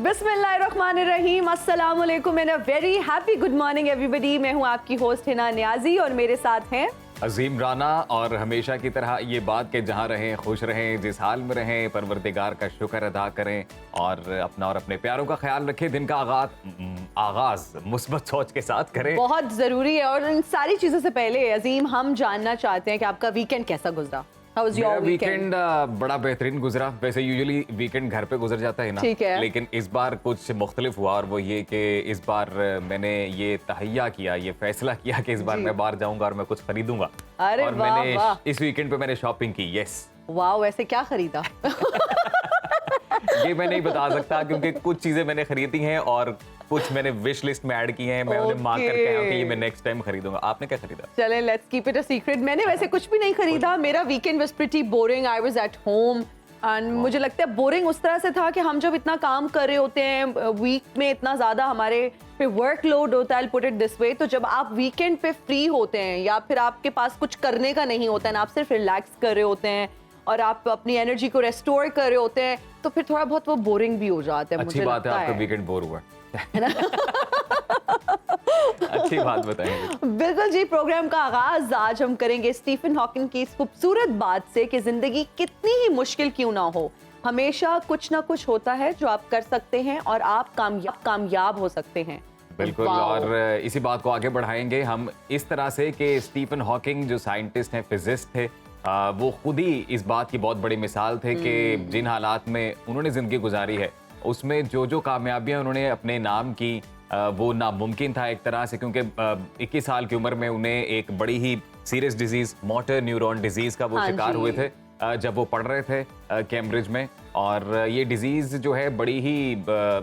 बिस्मिल्लाहिर्रहमानिर्रहीम, अस्सलाम वालेकुम and a very happy good morning everybody. मैं हूं आपकी होस्ट हिना नियाजी और मेरे साथ हैं अजीम राना। और हमेशा की तरह ये बात कि जहाँ रहें खुश रहें, जिस हाल में रहें परवरदिगार का शुक्र अदा करें और अपना और अपने प्यारों का ख्याल रखें। दिन का आगाज मुस्बत सोच के साथ करें, बहुत ज़रूरी है। और इन सारी चीज़ों से पहले अजीम, हम जानना चाहते हैं कि आपका वीकेंड कैसा गुजरा। How was your मेरा weekend? वीकेंड बड़ा बेहतरीन गुजरा। वैसे यूजुअली वीकेंड घर पे गुजर जाता है ना, ठीक है। लेकिन इस बार कुछ मुख्तलिफ हुआ और वो ये कि इस बार मैंने ये तहैया किया, ये फैसला किया कि इस बार मैं बाहर जाऊंगा और मैं कुछ खरीदूंगा। अरे और वाह, मैंने वाह। इस वीकेंड पे मैंने शॉपिंग की। यस, वाह, वैसे क्या खरीदा? ये मैं नहीं बता सकता क्योंकि कुछ चीजें मैंने खरीदी हैं और कुछ मैंने विश लिस्ट में ऐड की हैं। मैं उन्हें मार्क करके आया हूं कि ये मैं नेक्स्ट टाइम खरीदूंगा। आपने क्या खरीदा? चलें, let's keep it a secret. मैंने वैसे कुछ भी नहीं खरीदा। मेरा weekend was pretty boring. I was at home and मुझे लगता है बोरिंग उस तरह से था कि हम जब इतना काम कर रहे होते हैं, वीक में इतना ज़्यादा हमारे पे वर्कलोड होता है, पुट इट दिस वे, तो जब आप वीकेंड पे फ्री होते हैं या फिर आपके पास कुछ करने का नहीं होता है, आप सिर्फ रिलैक्स कर रहे होते हैं और आप अपनी एनर्जी को रेस्टोर कर रहे होते हैं, तो फिर थोड़ा बहुत वो बोरिंग भी हो जाता है। अच्छी मुझे बात है, लगता आपका वीकेंड बोर हुआ अच्छी बात बताएंगे। बिल्कुल जी। प्रोग्राम का आगाज आज हम करेंगे स्टीफन हॉकिंग की इस खूबसूरत बात से कि जिंदगी कितनी ही मुश्किल क्यों ना हो, हमेशा कुछ ना कुछ होता है जो आप कर सकते हैं और आप कामयाब हो सकते हैं। बिल्कुल। और इसी बात को आगे बढ़ाएंगे हम इस तरह से कि स्टीफन हॉकिंग जो साइंटिस्ट हैं, फिजिस्ट थे, वो खुद ही इस बात की बहुत बड़ी मिसाल थे कि जिन हालात में उन्होंने जिंदगी गुजारी है उसमें जो कामयाबियां उन्होंने अपने नाम की, वो नामुमकिन था एक तरह से, क्योंकि 21 साल की उम्र में उन्हें एक बड़ी ही serious disease, motor neuron disease का वो शिकार हुए थे जब वो पढ़ रहे थे कैम्ब्रिज में। और ये डिजीज जो है बड़ी ही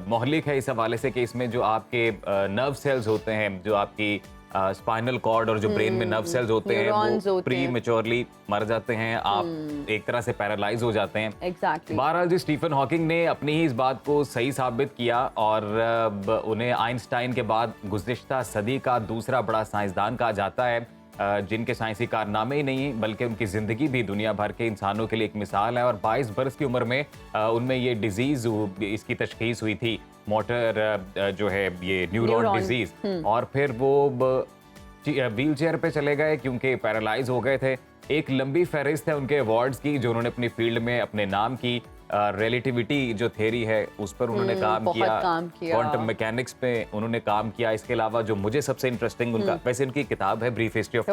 मोहलिक है इस हवाले से कि इसमें जो आपके नर्व सेल्स होते हैं, जो आपकी स्पाइनल कॉर्ड और जो ब्रेन में नर्व सेल्स होते हैं, वो प्री मेच्योरली मर जाते हैं। आप एक तरह से पैरालाइज हो जाते हैं। एग्जैक्टली। बहरहाल जी, स्टीफन हॉकिंग ने अपनी ही इस बात को सही साबित किया और उन्हें आइंस्टाइन के बाद गुज़िश्ता सदी का दूसरा बड़ा साइंसदान कहा जाता है, जिनके साइंसी कारनामे ही नहीं बल्कि उनकी ज़िंदगी भी दुनिया भर के इंसानों के लिए एक मिसाल है। और 22 बरस की उम्र में उनमें ये डिजीज़, इसकी तशखीस हुई थी, मोटर जो है ये न्यूरॉन डिजीज़। और फिर वो व्हील चेयर पे चले गए क्योंकि पैरालाइज हो गए थे। एक लंबी फहरिस्त है उनके अवार्ड्स की जो उन्होंने अपनी फील्ड में अपने नाम की। रिलेटिविटी जो थ्योरी है उस पर उन्होंने काम किया, क्वांटम मैकेनिक्स पे उन्होंने काम किया। इसके अलावा जो मुझे सबसे इंटरेस्टिंग उनका, वैसे उनकी किताब है ब्रीफ हिस्ट्री ऑफ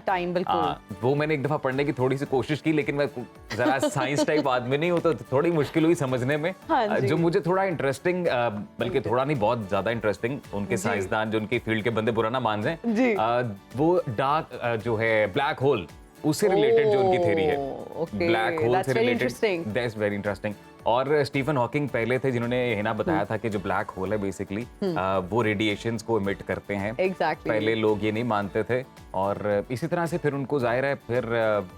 टाइम, बिल्कुल, वो मैंने एक दफा पढ़ने की थोड़ी सी कोशिश की, लेकिन मैं जरा साइंस टाइप आदमी नहीं हूँ तो थोड़ी मुश्किल हुई समझने में। जो मुझे थोड़ा इंटरेस्टिंग, बल्कि थोड़ा नहीं बहुत ज्यादा इंटरेस्टिंग, उनके साइंसदान जो उनकी फील्ड के बंदे बुरा ना मान जाएं, वो डार्क जो है ब्लैक होल, उससे रिलेटेड जो उनकी थ्योरी है, ब्लैक होल से रिलेटेड, दैट्स वेरी इंटरेस्टिंग। और स्टीफन हॉकिंग पहले थे जिन्होंने हिना बताया था कि जो ब्लैक होल है बेसिकली वो रेडिएशंस को इमिट करते हैं। पहले लोग ये नहीं मानते थे और इसी तरह से फिर उनको जाहिर है फिर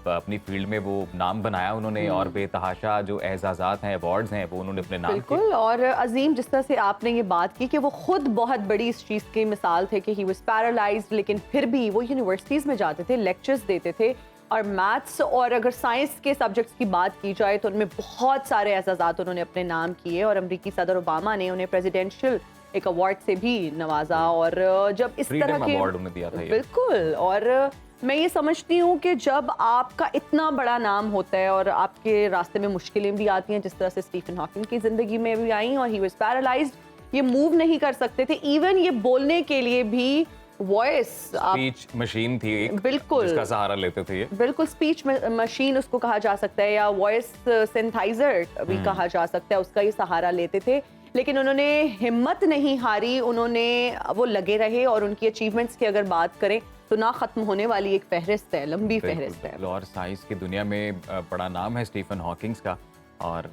अपनी फील्ड में वो नाम बनाया उन्होंने और बेतहाशा जो एजाज़ात हैं, अवार्ड्स हैं, वो उन्होंने अपने नाम किए। बिल्कुल। और अजीम, जिस तरह से आपने ये बात की कि वो खुद बहुत बड़ी इस चीज़ की मिसाल थे कि ही वाज पैरालाइज्ड, लेकिन फिर भी वो यूनिवर्सिटीज़ में जाते थे, लेक्चर्स देते थे। और मैथ्स और अगर साइंस के सब्जेक्ट्स की बात की जाए तो उनमें बहुत सारे एजाज़ात उन्होंने अपने नाम किए और अमेरिकी सदर ओबामा ने उन्हें प्रेसिडेंशियल एक अवार्ड से भी नवाजा। और जब इस तरह के अवार्ड उन्हें दिया था ये। बिल्कुल। और मैं ये समझती हूँ कि जब आपका इतना बड़ा नाम होता है और आपके रास्ते में मुश्किलें भी आती हैं, जिस तरह से स्टीफन हॉकिंग की जिंदगी में भी आई और ही वाज पैरालाइज्ड, ये मूव नहीं कर सकते थे, इवन ये बोलने के लिए भी वॉइस, स्पीच मशीन थी एक, बिल्कुल, जिसका सहारा लेते थे ये। बिल्कुल, स्पीच मशीन उसको कहा जा सकता है या वॉइस सिंथेसाइजर भी कहा जा सकता है, उसका ही सहारा लेते थे। लेकिन उन्होंने हिम्मत नहीं हारी, उन्होंने वो लगे रहे और उनकी अचीवमेंट्स की अगर बात करें तो ना खत्म होने वाली एक फहरिस्त है, लंबी फहरिस्त है। और साइंस की दुनिया में बड़ा नाम है स्टीफन हॉकिंग्स का और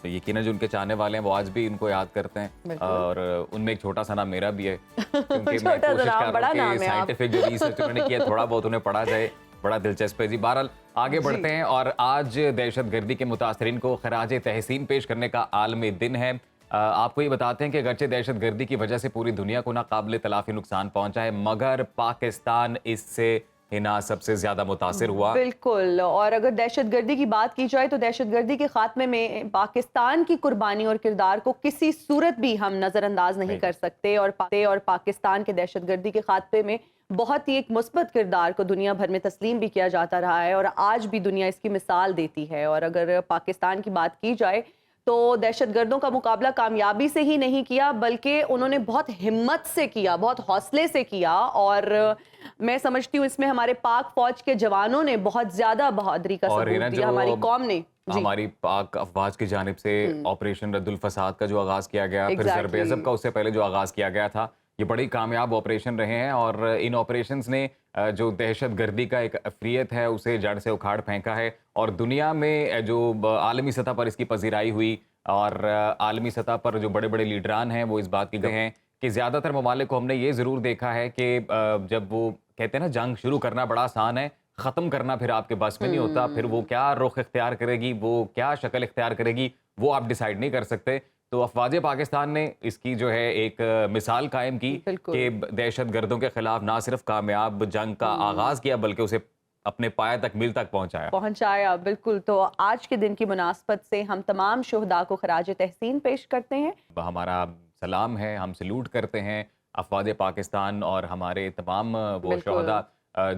यकीनन जो उनके चाहने वाले हैं वो आज भी इनको याद करते हैं। और उनमें एक छोटा सा नाम मेरा भी है क्योंकि मैं कोशिश कर रहा हूँ कि साइंटिफिक जो रिसर्च उन्होंने किया थोड़ा बहुत उन्हें पढ़ा जाए। बड़ा दिलचस्प है जी। बहरहाल आगे बढ़ते हैं और आज दहशतगर्दी के मुतासरीन को खराज तहसीन पेश करने का आलमी दिन है। आपको ये बताते हैं कि अगरचे दहशतगर्दी की वजह से पूरी दुनिया को नाकाबिले तलाफी नुकसान पहुंचा है, मगर पाकिस्तान इससे हिना सबसे ज्यादा मुतासिर हुआ। बिल्कुल। और अगर दहशतगर्दी की बात की जाए तो दहशतगर्दी के खात्मे में पाकिस्तान की कुर्बानी और किरदार को किसी सूरत भी हम नज़रअंदाज नहीं कर सकते। और पाकिस्तान के दहशतगर्दी के खात्मे में बहुत ही एक मुस्बत किरदार को दुनिया भर में तस्लीम भी किया जाता रहा है और आज भी दुनिया इसकी मिसाल देती है। और अगर पाकिस्तान की बात की जाए तो दहशतगर्दों का मुकाबला कामयाबी से ही नहीं किया बल्कि उन्होंने बहुत हिम्मत से किया, बहुत हौसले से किया। और मैं समझती हूँ इसमें हमारे पाक फौज के जवानों ने बहुत ज्यादा बहादुरी का सबूत दिया, हमारी कौम ने। हमारी पाक अफवाज की जानिब से ऑपरेशन रद्दुल फसाद का जो आगाज किया गया, फिर ज़रबे अज़ब का उससे पहले जो आगाज किया गया था, ये बड़ी कामयाब ऑपरेशन रहे हैं। और इन ऑपरेशंस ने जो दहशतगर्दी का एक अफरियत है उसे जड़ से उखाड़ फेंका है। और दुनिया में जो आलमी सतह पर इसकी पजीराई हुई और आलमी सतह पर जो बड़े बड़े लीडरान हैं वो इस बात की गए हैं कि ज़्यादातर ममालिक को हमने ये ज़रूर देखा है कि जब वो कहते हैं ना जंग शुरू करना बड़ा आसान है, ख़त्म करना फिर आपके बस में नहीं होता। फिर वो क्या रुख इख्तियार करेगी, वो क्या शक्ल इख्तियार करेगी, वो आप डिसाइड नहीं कर सकते। तो अफवाज पाकिस्तान ने इसकी जो है एक मिसाल कायम की कि दहशतगर्दों के खिलाफ ना सिर्फ कामयाब जंग का आगाज किया बल्कि उसे अपने पाया तक मिल तक पहुंचाया। बिल्कुल। तो आज के दिन की मुनासबत से हम तमाम शुहदा को खराज तहसीन पेश करते हैं। हमारा सलाम है, हम सल्यूट करते हैं अफवाज पाकिस्तान और हमारे तमाम वो शुहदा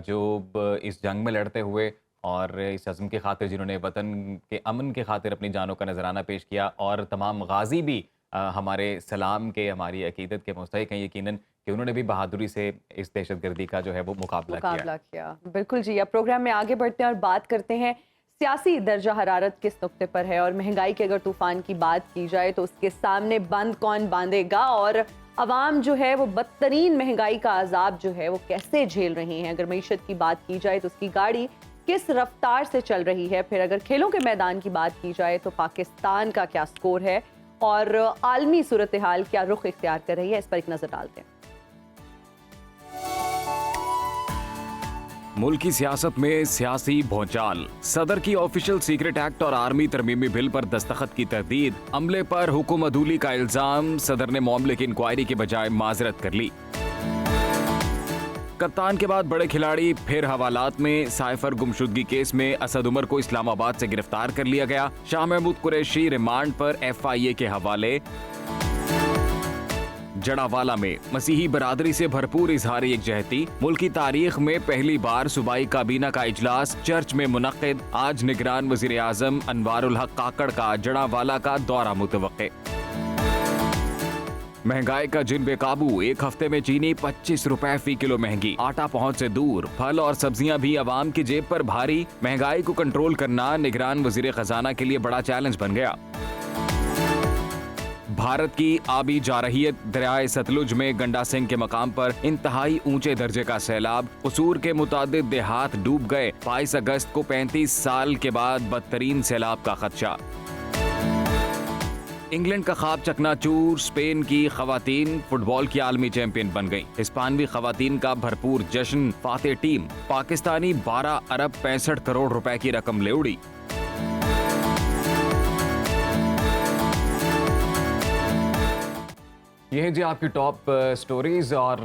जो इस जंग में लड़ते हुए और इस अज़्म की खातिर जिन्होंने वतन के अमन की खातिर अपनी जानों का नजराना पेश किया। और तमाम गाजी भी हमारे सलाम के, हमारी अकीदत के मुस्तहिक हैं यकीनन कि उन्होंने भी बहादुरी से इस दहशतगर्दी का जो है वो मुकाबला किया। बिल्कुल जी। अब प्रोग्राम में आगे बढ़ते हैं और बात करते हैं सियासी दर्जा हरारत किस नुक्ते पर है। और महंगाई के अगर तूफान की बात की जाए तो उसके सामने बंद कौन बांधेगा और अवाम जो है वो बदतरीन महंगाई का अजाब जो है वो कैसे झेल रहे हैं। अगर मईशत की बात की जाए तो उसकी गाड़ी किस रफ्तार से चल रही है। फिर अगर खेलों के मैदान की बात की जाए तो पाकिस्तान का क्या स्कोर है और आलमी सूरत हाल क्या रुख इख्तियार कर रही है, इस पर एक नजर डालते हैं। मुल्क की सियासत में सियासी भौचाल, सदर की ऑफिशियल सीक्रेट एक्ट और आर्मी तरमीमी बिल पर दस्तखत की तरदीद, अमले पर हुकुम अदूली का इल्जाम, सदर ने मामले की इंक्वायरी के बजाय माजरत कर ली। कप्तान के बाद बड़े खिलाड़ी फिर हवालात में, साइफर गुमशुदगी केस में असद उमर को इस्लामाबाद से गिरफ्तार कर लिया गया, शाह महमूद कुरैशी रिमांड पर FIA के हवाले। जड़ावाला में मसीही बरादरी से भरपूर इजहार यकजहती, मुल्क की तारीख में पहली बार सूबाई काबीना का इजलास चर्च में मुनक्किद, आज निगरान वजीर आजम अनवारुल हक काकड़ का जड़ावाला का दौरा मुतवक्के। महंगाई का जिन बेकाबू, एक हफ्ते में चीनी 25 रुपए फी किलो महंगी, आटा पहुंच से दूर, फल और सब्जियां भी आवाम की जेब पर भारी। महंगाई को कंट्रोल करना निगरान वजीर खजाना के लिए बड़ा चैलेंज बन गया। भारत की आबी जारहियत, दरियाए सतलुज में गंडा सिंह के मकाम पर इंतहाई ऊंचे दर्जे का सैलाब, कसूर के मुतादिद देहात डूब गए, 22 अगस्त को 35 साल के बाद बदतरीन सैलाब का खदशा। इंग्लैंड का ख्वाब चकनाचूर, स्पेन की खवातीन फुटबॉल की आलमी चैंपियन बन गईं। हिस्पानवी खवातीन का भरपूर जश्न, फाते टीम पाकिस्तानी 12 अरब 65 करोड़ रुपए की रकम ले उड़ी। ये है जी आपकी टॉप स्टोरीज। और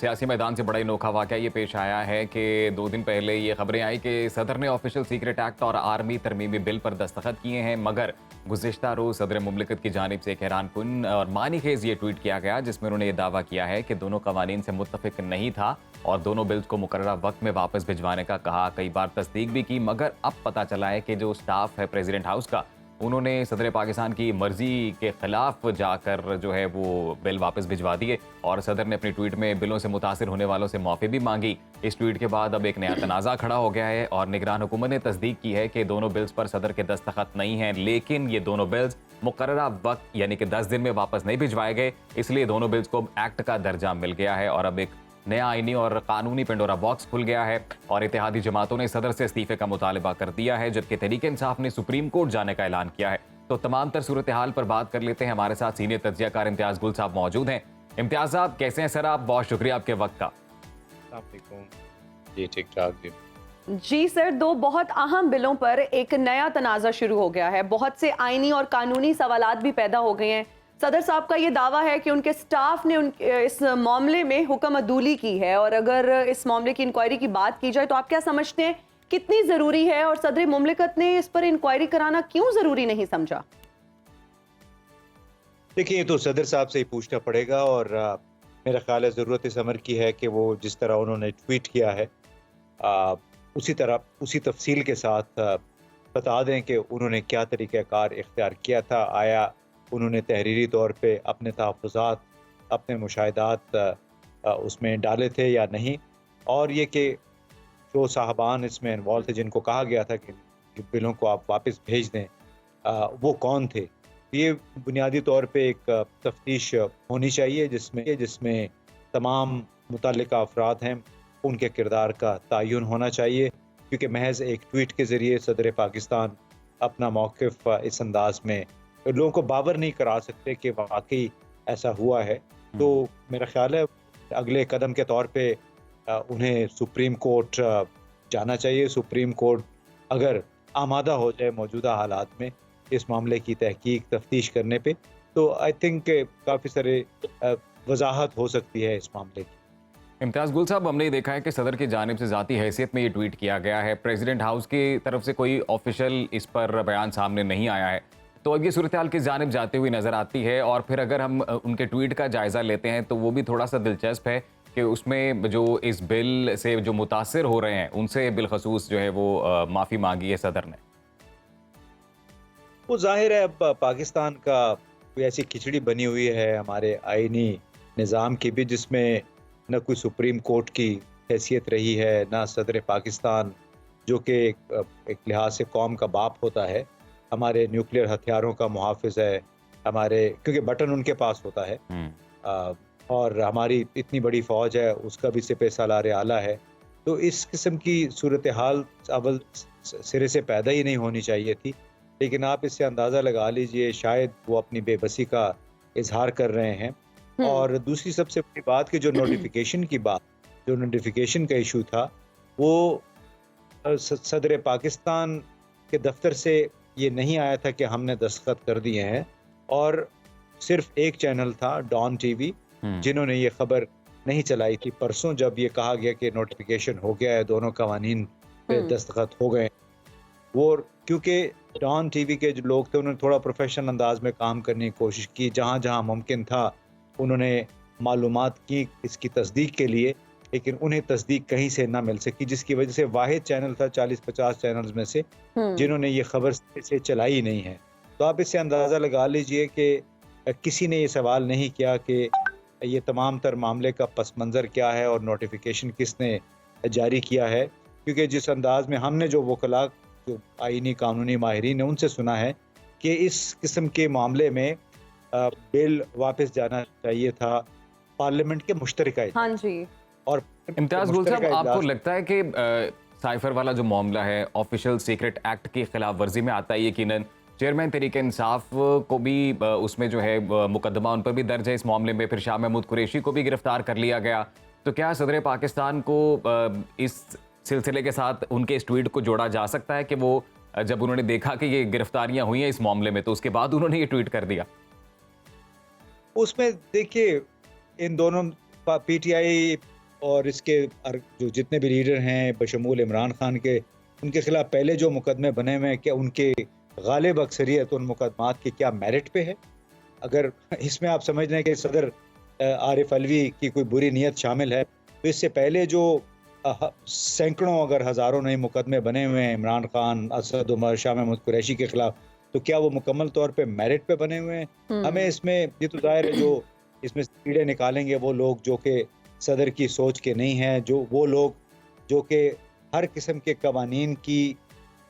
सियासी मैदान से बड़ा अनोखा वाक़या ये पेश आया है कि 2 दिन पहले ये खबरें आई कि सदर ने ऑफिशियल सीक्रेट एक्ट और आर्मी तरमीमी बिल पर दस्तखत किए हैं, मगर गुज़िश्ता रोज़ सदर मुमलिकत की जानिब से एक हैरानकुन और मानीखेज़ ये ट्वीट किया गया जिसमें उन्होंने ये दावा किया है कि दोनों कवानीन से मुत्तफ़िक नहीं था और दोनों बिल्स को मुकर्ररा वक्त में वापस भिजवाने का कहा। कई बार तस्दीक भी की, मगर अब पता चला है कि जो स्टाफ है प्रेसिडेंट हाउस का, उन्होंने सदर पाकिस्तान की मर्जी के खिलाफ जाकर जो है वो बिल वापस भिजवा दिए। और सदर ने अपनी ट्वीट में बिलों से मुतासिर होने वालों से माफ़ी भी मांगी। इस ट्वीट के बाद अब एक नया तनाज़ा खड़ा हो गया है और निगरान हुकूमत ने तस्दीक की है कि दोनों बिल्स पर सदर के दस्तखत नहीं हैं, लेकिन ये दोनों बिल्स मुकर्ररा वक्त यानी कि 10 दिन में वापस नहीं भिजवाए गए, इसलिए दोनों बिल्स को एक्ट का दर्जा मिल गया है। और अब एक नया आईनी और कानूनी पेंडोरा बॉक्स खुल गया है और इत्तेहादी जमातों ने सदर से इस्तीफे का मुतालबा कर दिया है, जबकि तहरीक इंसाफ ने सुप्रीम कोर्ट जाने का ऐलान किया है। तो तमाम तर सूरत हाल पर बात कर लेते हैं। हमारे साथ सीनियर तज्जियाकार इम्तियाज गुल साहब मौजूद हैं। इम्तियाज साहब कैसे हैं सर? आप, बहुत शुक्रिया आपके वक्त का। जी ठीक ठाक जी। जी सर, 2 बहुत अहम बिलों पर एक नया तनाज़ा शुरू हो गया है। बहुत से आईनी और कानूनी सवालात भी पैदा हो गए हैं। सदर साहब का ये दावा है कि उनके स्टाफ ने इस मामले में हुक्म अदूली की है, और अगर इस मामले की इंक्वायरी की बात की जाए तो आप क्या समझते हैं कितनी जरूरी है, और सदर मुमलिकत ने इस पर इंक्वायरी कराना क्यों जरूरी नहीं समझा? देखिए, ये तो सदर साहब से ही पूछना पड़ेगा, और मेरा ख्याल है ज़रूरत इस अमर की है कि वो जिस तरह उन्होंने ट्वीट किया है उसी तरह उसी तफसील के साथ बता दें कि उन्होंने क्या तरीक़ाकार इख्तियार किया था। आया उन्होंने तहरीरी तौर पे अपने तहफ़्फ़ुज़ात, अपने मुशाहिदात उसमें डाले थे या नहीं, और ये कि जो साहबान इसमें इन्वॉल्व थे जिनको कहा गया था कि बिलों को आप वापस भेज दें, वो कौन थे। ये बुनियादी तौर पे एक तफ्तीश होनी चाहिए जिसमें तमाम मुतल्लिका अफराद हैं उनके किरदार का तयन होना चाहिए, क्योंकि महज एक ट्वीट के ज़रिए सदर पाकिस्तान अपना मौक़िफ़ इस अंदाज में लोगों को बावर नहीं करा सकते कि वाकई ऐसा हुआ है। तो मेरा ख्याल है अगले कदम के तौर पे उन्हें सुप्रीम कोर्ट जाना चाहिए। सुप्रीम कोर्ट अगर आमादा हो जाए मौजूदा हालात में इस मामले की तहकीक तफ्तीश करने पे, तो आई थिंक काफ़ी सारे वजाहत हो सकती है इस मामले की। इम्तियाज़ गुल साहब, हमने देखा है कि सदर की जानिब से ज़ाती हैसियत में ये ट्वीट किया गया है, प्रेसिडेंट हाउस की तरफ से कोई ऑफिशियल इस पर बयान सामने नहीं आया है, तो अब ये सूरत हाल किस जानिब जाती हुई नज़र आती है? और फिर अगर हम उनके ट्वीट का जायज़ा लेते हैं तो वो भी थोड़ा सा दिलचस्प है कि उसमें जो इस बिल से जो मुतासिर हो रहे हैं उनसे बिलखसूस जो है वो माफ़ी मांगी है सदर ने। वो जाहिर है अब पाकिस्तान का कोई ऐसी खिचड़ी बनी हुई है हमारे आईनी निज़ाम की भी, जिसमें न कोई सुप्रीम कोर्ट की हैसियत रही है, ना सदर पाकिस्तान जो कि एक लिहाज से कौम का बाप होता है, हमारे न्यूक्लियर हथियारों का मुहाफ़िज़ है, हमारे क्योंकि बटन उनके पास होता है, और हमारी इतनी बड़ी फ़ौज है, उसका भी सिपह सालार आला है। तो इस किस्म की सूरत हाल अव्वल सिरे से पैदा ही नहीं होनी चाहिए थी। लेकिन आप इससे अंदाज़ा लगा लीजिए शायद वो अपनी बेबसी का इजहार कर रहे हैं। और दूसरी सबसे बड़ी बात कि जो नोटिफिकेशन का इशू था वो सदर पाकिस्तान के दफ्तर से ये नहीं आया था कि हमने दस्तखत कर दिए हैं, और सिर्फ एक चैनल था डॉन टीवी जिन्होंने ये खबर नहीं चलाई थी परसों, जब ये कहा गया कि नोटिफिकेशन हो गया है, दोनों कवानीन पे दस्तखत हो गए। वो क्योंकि डॉन टीवी के जो लोग थे उन्होंने थोड़ा प्रोफेशनल अंदाज में काम करने की कोशिश की, जहाँ जहाँ मुमकिन था उन्होंने मालूमात की इसकी तस्दीक के लिए, लेकिन उन्हें तस्दीक कहीं से ना मिल सकी, जिसकी वजह से वाहिद चैनल था 40-50 चैनल्स में से जिन्होंने ये खबर से चलाई नहीं है। तो आप इससे अंदाज़ा लगा लीजिए कि किसी ने ये सवाल नहीं किया कि ये तमाम तर मामले का पस मंज़र क्या है और नोटिफिकेशन किसने जारी किया है, क्योंकि जिस अंदाज में हमने जो वकला जो आईनी कानूनी माहिरीन है उनसे सुना है कि इस किस्म के मामले में बिल वापस जाना चाहिए था पार्लियामेंट के मुश्तरका इजलास। हाँ जी। और इम्तियाज़ गुल साहब, आपको लगता है कि साइफर वाला जो मामला है ऑफिशियल सीक्रेट एक्ट की खिलाफ वर्जी में आता है? यकीनन चेयरमैन तहरीक इंसाफ को भी उसमें जो है मुकदमा उन पर भी दर्ज है इस मामले में, फिर शाह महमूद कुरैशी को भी गिरफ्तार कर लिया गया। तो क्या सदर पाकिस्तान को इस सिलसिले के साथ उनके इस ट्वीट को जोड़ा जा सकता है कि वो जब उन्होंने देखा कि ये गिरफ्तारियां हुई हैं इस मामले में तो उसके बाद उन्होंने ये ट्वीट कर दिया? उसमें देखिए, इन दोनों पीटीआई और इसके जो जितने भी लीडर हैं बशमूल इमरान खान के, उनके खिलाफ पहले जो मुकदमे बने हुए हैं, क्या उनके गालिब अक्सरियत उन मुकदमात की क्या मेरिट पे है? अगर इसमें आप समझ रहे हैं कि सदर आरिफ अलवी की कोई बुरी नीयत शामिल है, तो इससे पहले जो सैकड़ों अगर हज़ारों नए मुकदमे बने हुए हैं इमरान खान, असद उमर, शाह महमूद कुरैशी के खिलाफ, तो क्या वो मुकम्मल तौर पे मेरिट पे बने हुए हैं? हमें इसमें ये तो जाहिर है जो इसमें कीड़े निकालेंगे वो लोग जो कि सदर की सोच के नहीं हैं, जो वो लोग जो कि हर किस्म के कवानीन की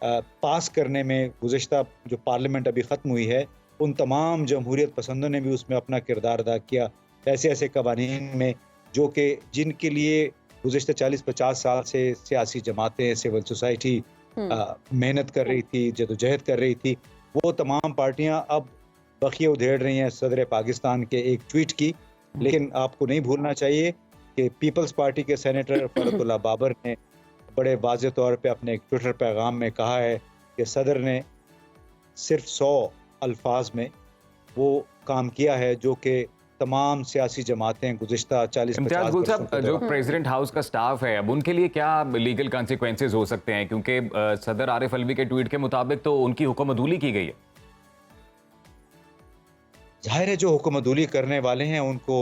पास करने में गुज़िश्ता जो पार्लियामेंट अभी ख़त्म हुई है उन तमाम जमहूरियत पसंदों ने भी उसमें अपना किरदार अदा किया। ऐसे ऐसे कवानीन में जो कि जिनके लिए गुज़िश्ता 40-50 साल से सियासी जमातें, सिविल सोसाइटी मेहनत कर रही थी, जदोजहद कर रही थी, वो तमाम पार्टियां अब बखिए उधेड़ रही हैं सदर पाकिस्तान के एक ट्वीट की। लेकिन आपको नहीं भूलना चाहिए कि पीपल्स पार्टी के सेनेटर फरतुल्लाह बाबर ने बड़े वाज़ेह तौर पे अपने एक ट्विटर पैगाम में कहा है कि सदर ने सिर्फ 100 अल्फाज में वो काम किया है जो कि तमाम सियासी जमातें गुज़िश्ता 40-50 इम्तियाज गुल वर्षों साहब, के जो दौरान। प्रेसिडेंट हाउस का स्टाफ है, अब उनके लिए क्या लीगल कॉन्सिक्वेंसेज हो सकते हैं? क्योंकि सदर आरिफ अलवी के ट्वीट के मुताबिक तो उनकी हुक्मअदूली की गई है। ज़ाहिर है जो हुक्मअदूली करने वाले हैं उनको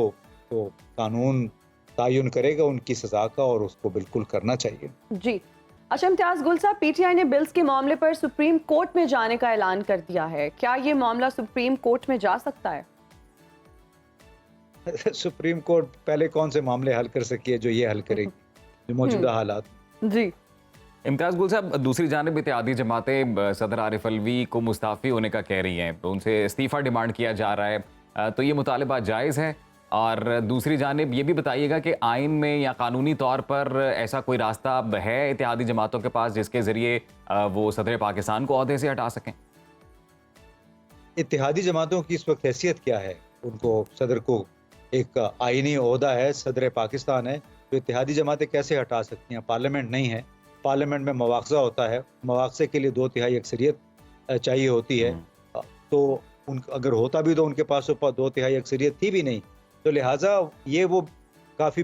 तो कानून तयन करेगा उनकी सज़ा का, और उसको बिल्कुल करना चाहिए। जी। अच्छा इम्तियाज गुल साहब, पीटीआई ने बिल्स के मामले पर सुप्रीम कोर्ट में जाने का ऐलान कर दिया है। क्या ये मामला सुप्रीम कोर्ट में जा सकता है? सुप्रीम कोर्ट पहले कौन से मामले हल कर सकी है जो ये हल करेगी, जो मौजूदा हालात। जी। इम्तियाज गुल साहब, दूसरी जानिब इत्तेहादी जमातें सदर आरिफ अलवी को मुस्ताफ़ी होने का कह रही हैं, उनसे इस्तीफ़ा डिमांड किया जा रहा है, तो ये मुतालबा जायज़ है? और दूसरी जानिब ये भी बताइएगा कि आइन में या कानूनी तौर पर ऐसा कोई रास्ता है इत्तेहादी जमातों के पास जिसके ज़रिए वो सदर पाकिस्तान को ओहदे से हटा सकें? इत्तेहादी जमातों की इस वक्त हैसियत क्या है? उनको सदर को एक आइनी ओहदा है, सदर पाकिस्तान है, तो इत्तेहादी जमातें कैसे हटा सकती हैं? पार्लियामेंट नहीं है, पार्लियामेंट में मवाख़ज़ा होता है, मवाख़ज़े के लिए 2/3 अक्सरियत चाहिए होती है, तो उन अगर होता भी तो उनके पास 2/3 अक्सरियत थी भी नहीं, तो लिहाजा ये वो काफ़ी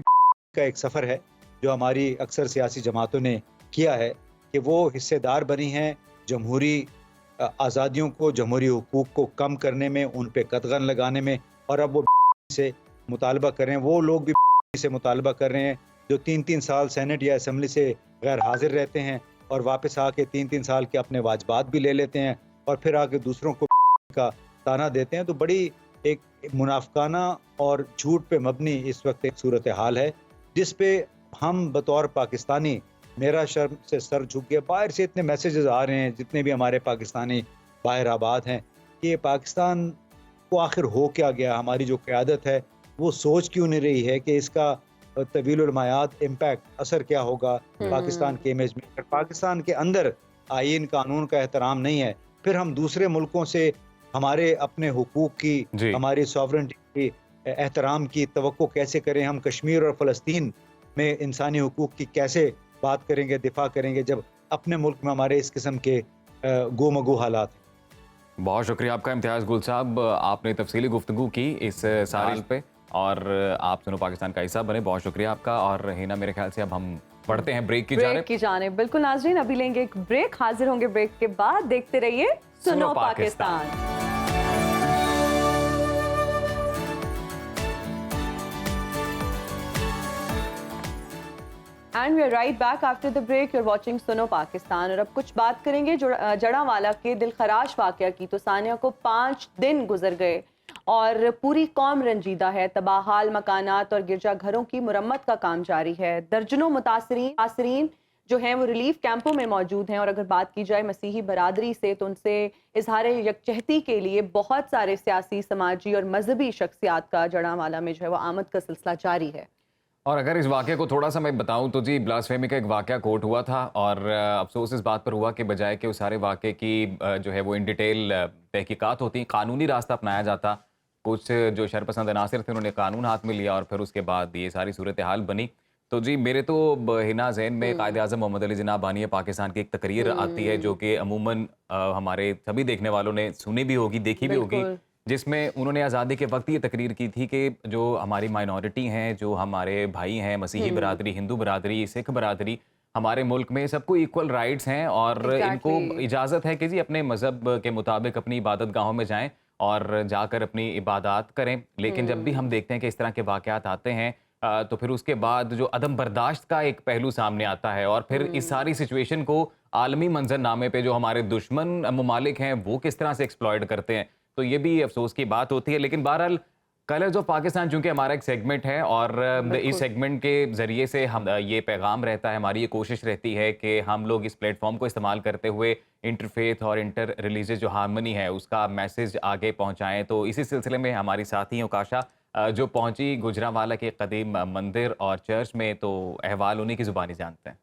का एक सफ़र है जो हमारी अक्सर सियासी जमातों ने किया है कि वो हिस्सेदार बनी हैं जमहूरी आज़ादियों को, जमहूरी हुकूक को कम करने में, उन पे कदगन लगाने में, और अब वो से मुतालबा कर रहे हैं, वो लोग भी से मुतालबा कर रहे हैं जो 3-3 साल सेनेट या असम्बली से गैर हाजिर रहते हैं और वापस आके 3-3 साल के अपने वाजबात भी ले लेते हैं और फिर आके दूसरों को का ताना देते हैं। तो बड़ी एक मुनाफिकाना और झूठ पे मबनी इस वक्त एक सूरत हाल है जिस पे हम बतौर पाकिस्तानी, मेरा शर्म से सर झुक गया। बाहर से इतने मैसेजेस आ रहे हैं, जितने भी हमारे पाकिस्तानी बाहर आबाद हैं, कि ये पाकिस्तान को आखिर हो क्या गया? हमारी जो क़यादत है वो सोच क्यों नहीं रही है कि इसका तवीलुल मयाद इम्पैक्ट असर क्या होगा पाकिस्तान के इमेज में? अगर पाकिस्तान के अंदर आईन कानून का एहतराम नहीं है, फिर हम दूसरे मुल्कों से हमारे अपने हुकूक की, हमारी सॉवरेनिटी की एहतराम की तवक्को कैसे करें? हम कश्मीर और फ़लस्तीन में इंसानी हुकूक की कैसे बात करेंगे, दिफा करेंगे, जब अपने मुल्क में हमारे इस किस्म के गोमगो हालात हैं? बहुत शुक्रिया आपका इम्तियाज़ गुल साहब, आपने तफसीली गुफ्तगू की इस सारिल पे, और आप सुनो पाकिस्तान का हिस्सा बने। बहुत शुक्रिया आपका। और हिना, मेरे ख्याल से अब हम बढ़ते हैं ब्रेक की जानिब। बिल्कुल नाज़रीन, अभी लेंगे एक ब्रेक, हाजिर होंगे ब्रेक के बाद। देखते रहिए Suno Pakistan. And we are right back after the break. You're watching Suno Pakistan. और अब कुछ बात करेंगे जड़ावाला के दिलखराश वाकया की। तो सानिया को 5 दिन गुजर गए और पूरी कौम रंजीदा है। तबाहाल मकानात और गिरजाघरों की मुरम्मत का काम जारी है। दर्जनों मुतासरीन जो हैं वो रिलीफ कैंपों में मौजूद हैं। और अगर बात की जाए मसीही बरादरी से, तो उनसे इजहार यकजहती के लिए बहुत सारे सियासी, समाजी और मजहबी शख्सियात का जड़ावाला में जो है वो आमद का सिलसिला जारी है। और अगर इस वाक़े को थोड़ा सा मैं बताऊं तो जी, ब्लास्फेमी का एक वाक़या कोर्ट हुआ था, और अफसोस इस बात पर हुआ कि बजाय कि उस सारे वाक़े की जो है वो इन डिटेल तहकीकात होती, कानूनी रास्ता अपनाया जाता। कुछ जो शरपसंद अनासिर थे उन्होंने कानून हाथ में लिया और फिर उसके बाद ये सारी सूरत हाल बनी। तो जी, मेरे तो हिना ज़हन में कायदे आज़म मोहम्मद अली जिन्ना बानी पाकिस्तान की एक तकरीर आती है जो कि अमूमन हमारे सभी देखने वालों ने सुनी भी होगी, देखी भी होगी, जिसमें उन्होंने आज़ादी के वक्त ये तकरीर की थी कि जो हमारी माइनॉरिटी हैं, जो हमारे भाई हैं, मसीही बरादरी, हिंदू बरादरी, सिख बरादरी, हमारे मुल्क में सबको इक्वल राइट्स हैं और इनको इजाज़त है कि जी अपने मज़हब के मुताबिक अपनी इबादत गाहों में जाएं और जाकर अपनी इबादत करें। लेकिन जब भी हम देखते हैं कि इस तरह के वाक़यात आते हैं तो फिर उसके बाद जो अदम बर्दाश्त का एक पहलू सामने आता है, और फिर इस सारी सिचुएशन को आलमी मंजरनामे पे जो हमारे दुश्मन ममालिक हैं वो किस तरह से एक्सप्लॉयट करते हैं, तो ये भी अफसोस की बात होती है। लेकिन बहरहाल कलर्स ऑफ पाकिस्तान चूंकि हमारा एक सेगमेंट है और इस सेगमेंट के ज़रिए से हम ये पैगाम रहता है, हमारी ये कोशिश रहती है कि हम लोग इस प्लेटफॉर्म को इस्तेमाल करते हुए इंटरफेथ और इंटर रिलीजियस जो हार्मनी है उसका मैसेज आगे पहुँचाएँ। तो इसी सिलसिले में हमारी साथी ओकाशा जो पहुँची गुजरांवाला के कदीम मंदिर और चर्च में, तो अहवाल उन्हीं की ज़ुबानी जानते हैं।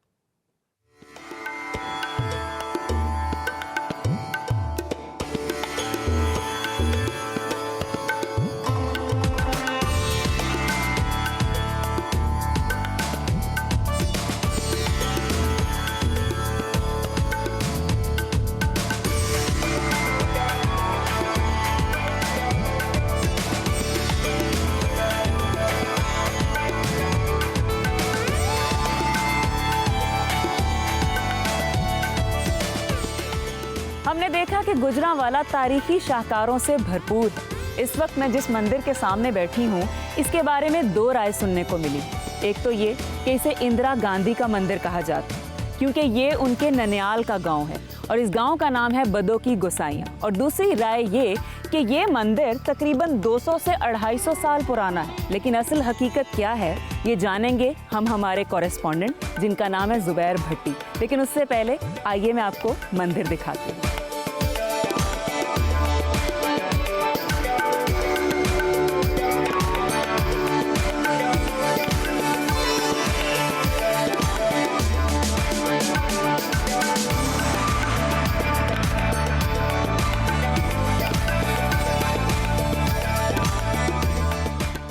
देखा कि गुजरांवाला तारीखी शाहकारों से भरपूर है। इस वक्त मैं जिस मंदिर के सामने बैठी हूँ, इसके बारे में दो राय सुनने को मिली। एक तो ये कि इसे इंदिरा गांधी का मंदिर कहा जाता है क्योंकि ये उनके ननियाल का गांव है और इस गांव का नाम है बदो की गोसाइयाँ। और दूसरी राय ये कि ये मंदिर तकरीबन 200 से 250 साल पुराना है। लेकिन असल हकीकत क्या है ये जानेंगे हम हमारे कॉरेस्पॉन्डेंट जिनका नाम है जुबैर भट्टी। लेकिन उससे पहले आइए मैं आपको मंदिर दिखाती हूँ।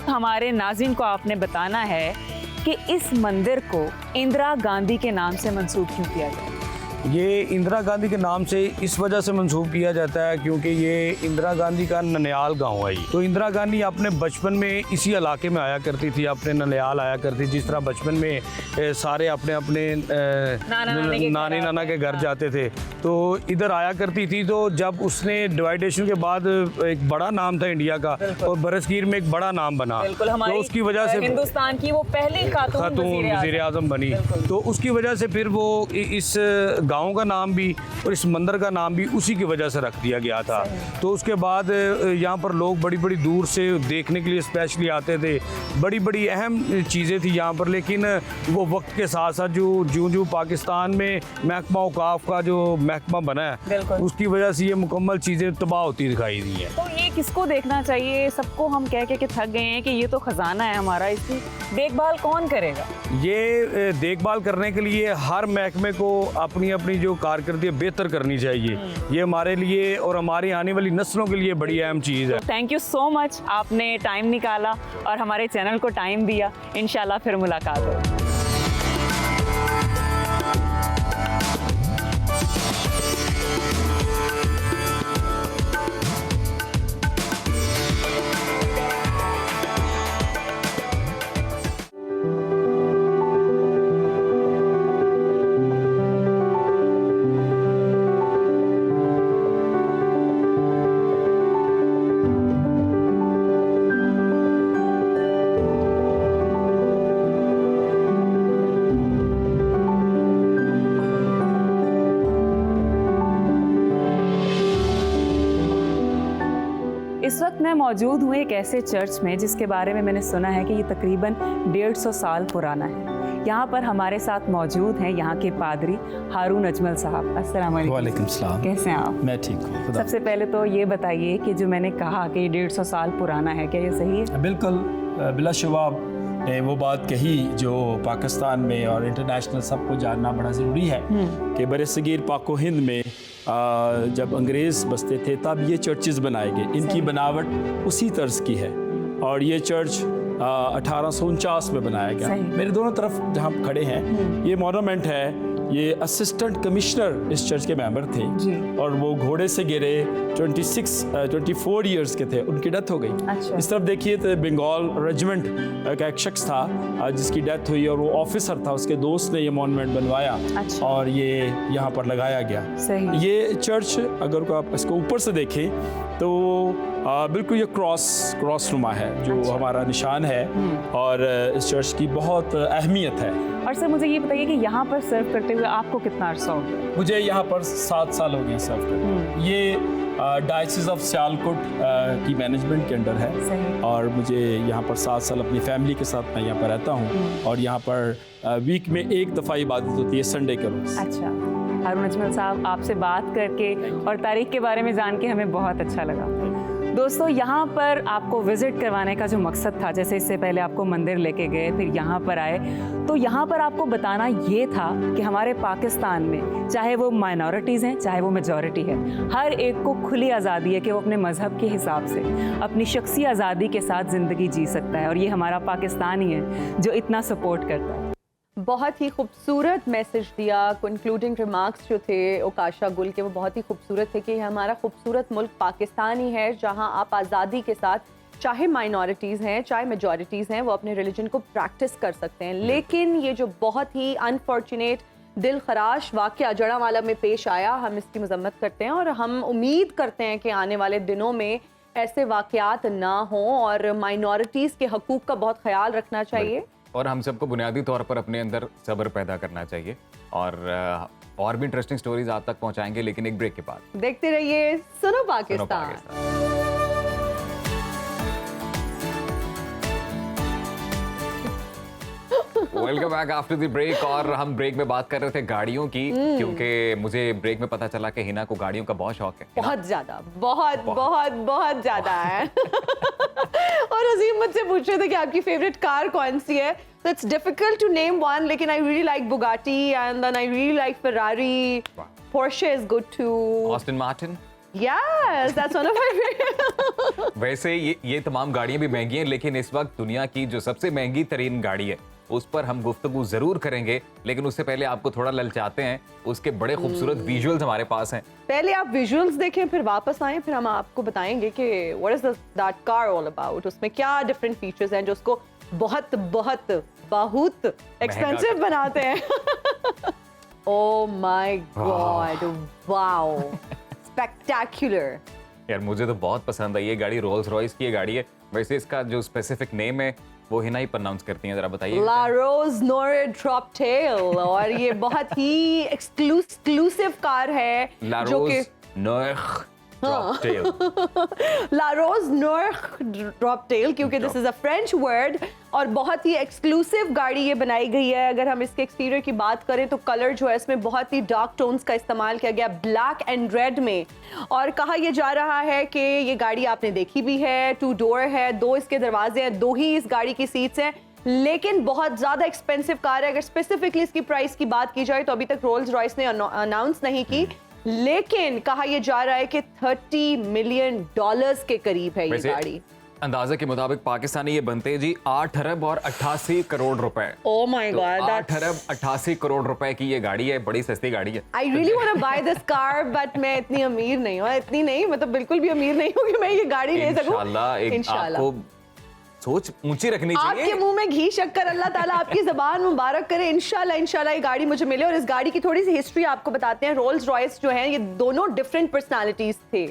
हमारे नाज़रीन को आपने बताना है कि इस मंदिर को इंदिरा गांधी के नाम से मंसूब क्यों किया गया? ये इंदिरा गांधी के नाम से इस वजह से मंसूब किया जाता है क्योंकि ये इंदिरा गांधी का ननियाल गांव है। तो इंदिरा गांधी अपने बचपन में इसी इलाके में आया करती थी, अपने ननियाल आया करती। जिस तरह बचपन में सारे अपने अपने नानी नाना के घर जाते थे तो इधर आया करती थी। तो जब उसने डिवाइडेशन के बाद एक बड़ा नाम था इंडिया का और बरसगीर में एक बड़ा नाम बना, तो उसकी वजह से हिंदुस्तान की वो पहली खातून वज़ीर आज़म बनी। तो उसकी वजह से फिर वो इस गांव का नाम भी और इस मंदिर का नाम भी उसी की वजह से रख दिया गया था। तो उसके बाद यहाँ पर लोग बड़ी बड़ी दूर से देखने के लिए स्पेशली आते थे। बड़ी बड़ी अहम चीज़ें थी यहाँ पर, लेकिन वो वक्त के साथ साथ जो पाकिस्तान में महकमा औकाफ का जो महकमा बना है उसकी वजह से ये मुकम्मल चीज़ें तबाह होती दिखाई दी हैं। तो ये किसको देखना चाहिए? सबको हम कह के थक गए हैं कि ये तो खजाना है हमारा, इसकी देखभाल कौन करेगा? ये देखभाल करने के लिए हर महकमे को अपनी अपनी जो कारकर्दगी बेहतर करनी चाहिए। ये हमारे लिए और हमारी आने वाली नस्लों के लिए बड़ी अहम चीज़ है। थैंक यू सो मच, आपने टाइम निकाला और हमारे चैनल को टाइम दिया। इंशाल्लाह फिर मुलाकात हो। इस वक्त मैं मौजूद हूँ एक ऐसे चर्च में जिसके बारे में मैंने सुना है कि ये तकरीबन 150 साल पुराना है। यहाँ पर हमारे साथ मौजूद हैं यहाँ के पादरी हारून अजमल साहब। अस्सलाम वालेकुम। वालेकुम सलाम। कैसे हैं आप? मैं ठीक हूँ। सबसे पहले तो ये बताइए कि जो मैंने कहा कि ये 150 साल पुराना है, क्या ये सही है? बिल्कुल, बिलाशुबा ने वो बात कही जो पाकिस्तान में और इंटरनेशनल सबको जानना बड़ा ज़रूरी है कि बरसगीर पाको हिंद में जब अंग्रेज़ बसते थे तब ये चर्चेज़ बनाए गए। इनकी बनावट उसी तर्ज की है और ये चर्च 1849 में बनाया गया। मेरे दोनों तरफ जहाँ खड़े हैं ये मॉन्यूमेंट है। ये असिस्टेंट कमिश्नर इस चर्च के मेंबर थे और वो घोड़े से गिरे 24 इयर्स के थे, उनकी डेथ हो गई। अच्छा। इस तरफ देखिए तो बंगाल रेजिमेंट का एक शख्स था जिसकी डेथ हुई और वो ऑफिसर था, उसके दोस्त ने ये मॉन्यूमेंट बनवाया। अच्छा। और ये यहाँ पर लगाया गया। सही। ये चर्च अगर आप इसको ऊपर से देखें तो बिल्कुल ये क्रॉस नुमा है जो हमारा निशान है और इस चर्च की बहुत अहमियत है। और सर मुझे ये बताइए कि यहाँ पर सर्व करते हुए आपको कितना अरसा हो गया? मुझे यहाँ पर 7 साल हो गए सर्व करते। ये डायसिस ऑफ सियालकोट की मैनेजमेंट के अंडर है। सही। और मुझे यहाँ पर 7 साल अपनी फैमिली के साथ मैं यहाँ पर रहता हूँ और यहाँ पर वीक में एक दफ़ा इबादत होती है संडे के रोज़। अच्छा, हारून अजमल साहब आपसे बात करके और तारीख के बारे में जान के हमें बहुत अच्छा लगा। दोस्तों यहाँ पर आपको विज़िट करवाने का जो मकसद था, जैसे इससे पहले आपको मंदिर लेके गए फिर यहाँ पर आए, तो यहाँ पर आपको बताना ये था कि हमारे पाकिस्तान में चाहे वो माइनॉरिटीज़ हैं चाहे वो मेजॉरिटी है, हर एक को खुली आज़ादी है कि वो अपने मज़हब के हिसाब से अपनी शख्सी आज़ादी के साथ ज़िंदगी जी सकता है। और ये हमारा पाकिस्तान ही है जो इतना सपोर्ट करता है। बहुत ही खूबसूरत मैसेज दिया। कंक्लूडिंग रिमार्क्स जो थे ओकाशा गुल के वो बहुत ही खूबसूरत थे कि हमारा खूबसूरत मुल्क पाकिस्तान ही है जहां आप आज़ादी के साथ चाहे माइनॉरिटीज़ हैं चाहे मेजॉरिटीज़ हैं वो अपने रिलीजन को प्रैक्टिस कर सकते हैं। लेकिन ये जो बहुत ही अनफॉर्चुनेट दिल खराश वाक़या जड़ावाला में पेश आया, हम इसकी मजम्मत करते हैं और हम उम्मीद करते हैं कि आने वाले दिनों में ऐसे वाक़यात ना हों और माइनॉरिटीज़ के हकूक़ का बहुत ख्याल रखना चाहिए। और हम सबको बुनियादी तौर पर अपने अंदर सब्र पैदा करना चाहिए और भी इंटरेस्टिंग स्टोरीज आप तक पहुंचाएंगे, लेकिन एक ब्रेक के बाद। देखते रहिए सुनो सुनो Pakistan. Welcome back after the break. और हम ब्रेक में बात कर रहे थे गाड़ियों की, क्योंकि मुझे ब्रेक में पता चला कि हिना को गाड़ियों का बहुत शौक है। बहुत ज्यादा, बहुत बहुत बहुत ज्यादा है। और अजीम मुझसे पूछ रहे थे कि आपकी फेवरेट कार कौन सी है। So it's difficult to name one, लेकिन I really like Bugatti and then I really like Ferrari. Porsche is good too. Austin Martin. Yes, that's one of my favorite. वैसे ये तमाम गाड़ियां भी महंगी हैं, लेकिन इस वक्त दुनिया की जो सबसे महंगी तरीन गाड़ी है उस पर हम गुफ्तगू जरूर करेंगे, लेकिन उससे पहले आपको थोड़ा ललचाते हैं। उसके बड़े खूबसूरत विजुअल्स हमारे पास हैं। पहले आप विजुअल्स देखें, फिर वापस आएं, फिर हम आपको बताएंगे कि what is that car all about, उसमें क्या डिफरेंट फीचर्स हैं जो उसको बहुत बहुत बहुत एक्सपेंसिव बनाते हैं। Oh my God, wow, spectacular. यार मुझे तो बहुत पसंद आई ये गाड़ी, रोल्स रॉयस की ये गाड़ी है। वैसे इसका जो स्पेसिफिक नेम है वो हिना ही प्रोनाउंस करती हैं, जरा बताइए। La Rose Noir Drop Tail, और ये बहुत ही एक्सक्लूसिव कार है La जो कि Rose Noir Drop Tail। La Rose Noir Drop Tail, क्योंकि this is a French word और बहुत ही एक्सक्लूसिव गाड़ी ये बनाई गई है। अगर हम इसके एक्सटीरियर की बात करें तो कलर जो है इसमें बहुत ही डार्क टोन्स का इस्तेमाल किया गया, ब्लैक एंड रेड में। और कहा यह जा रहा है कि ये गाड़ी आपने देखी भी है, 2 डोर है, 2 इसके दरवाजे हैं, 2 ही इस गाड़ी की सीट्स हैं, लेकिन बहुत ज्यादा एक्सपेंसिव कार है। अगर स्पेसिफिकली इसकी प्राइस की बात की जाए तो अभी तक रोल्स रॉयस ने अनाउंस नहीं की, लेकिन कहा यह जा रहा है कि $30 मिलियन के करीब है ये गाड़ी। अंदाजा के मुताबिक पाकिस्तानी ये बनते हैं जी 8 अरब और 88 करोड़ रुपए। Oh my God, 8 अरब 88 करोड़ रुपए की ये गाड़ी है, बड़ी सस्ती गाड़ी है। I really want to buy this car, but मैं इतनी अमीर नहीं हूँ, इतनी नहीं, मतलब बिल्कुल भी अमीर नहीं हूँ कि मैं ये गाड़ी ले सकूँ। इंशाल्लाह आपको सोच ऊंची रखनी चाहिए। आपके मुंह में घी शक्कर, अल्लाह ताला आपकी ज़बान मुबारक करे। इंशाल्लाह इंशाल्लाह ये गाड़ी मुझे मिले। और इस गाड़ी की थोड़ी सी हिस्ट्री आपको बताते हैं। रोल्स रॉयस जो है ये दोनों डिफरेंट पर्सनालिटीज थे।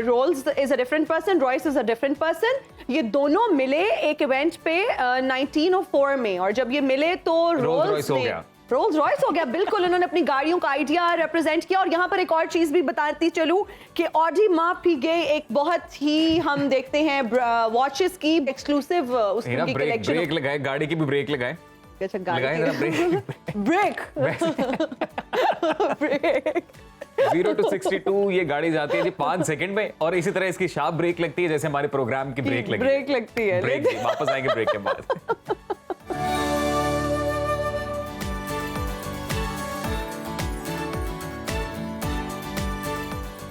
Rolls is a different person, Royce is a different person. ये दोनों मिले एक इवेंट पे 1904 में, और जब ये मिले तो रोल्स रॉयस हो गया। बिल्कुल, उन्होंने अपनी गाड़ियों का आइडिया रिप्रेजेंट किया। और यहाँ पर एक और चीज भी बताती चलूं कि ऑडी माप भी गए एक बहुत ही, हम देखते हैं वॉचेस की एक्सक्लूसिव उसकी कलेक्शन। ब्रेक लगाए, गाड़ी की भी ब्रेक लगाए। अच्छा, गाड़ी ब्रेक। 0 to 62 ये गाड़ी जाती है जी 5 सेकंड में, और इसी तरह इसकी शार्प ब्रेक लगती है जैसे हमारे प्रोग्राम की ब्रेक लगती है। ब्रेक वापस आएंगे ब्रेक के बाद।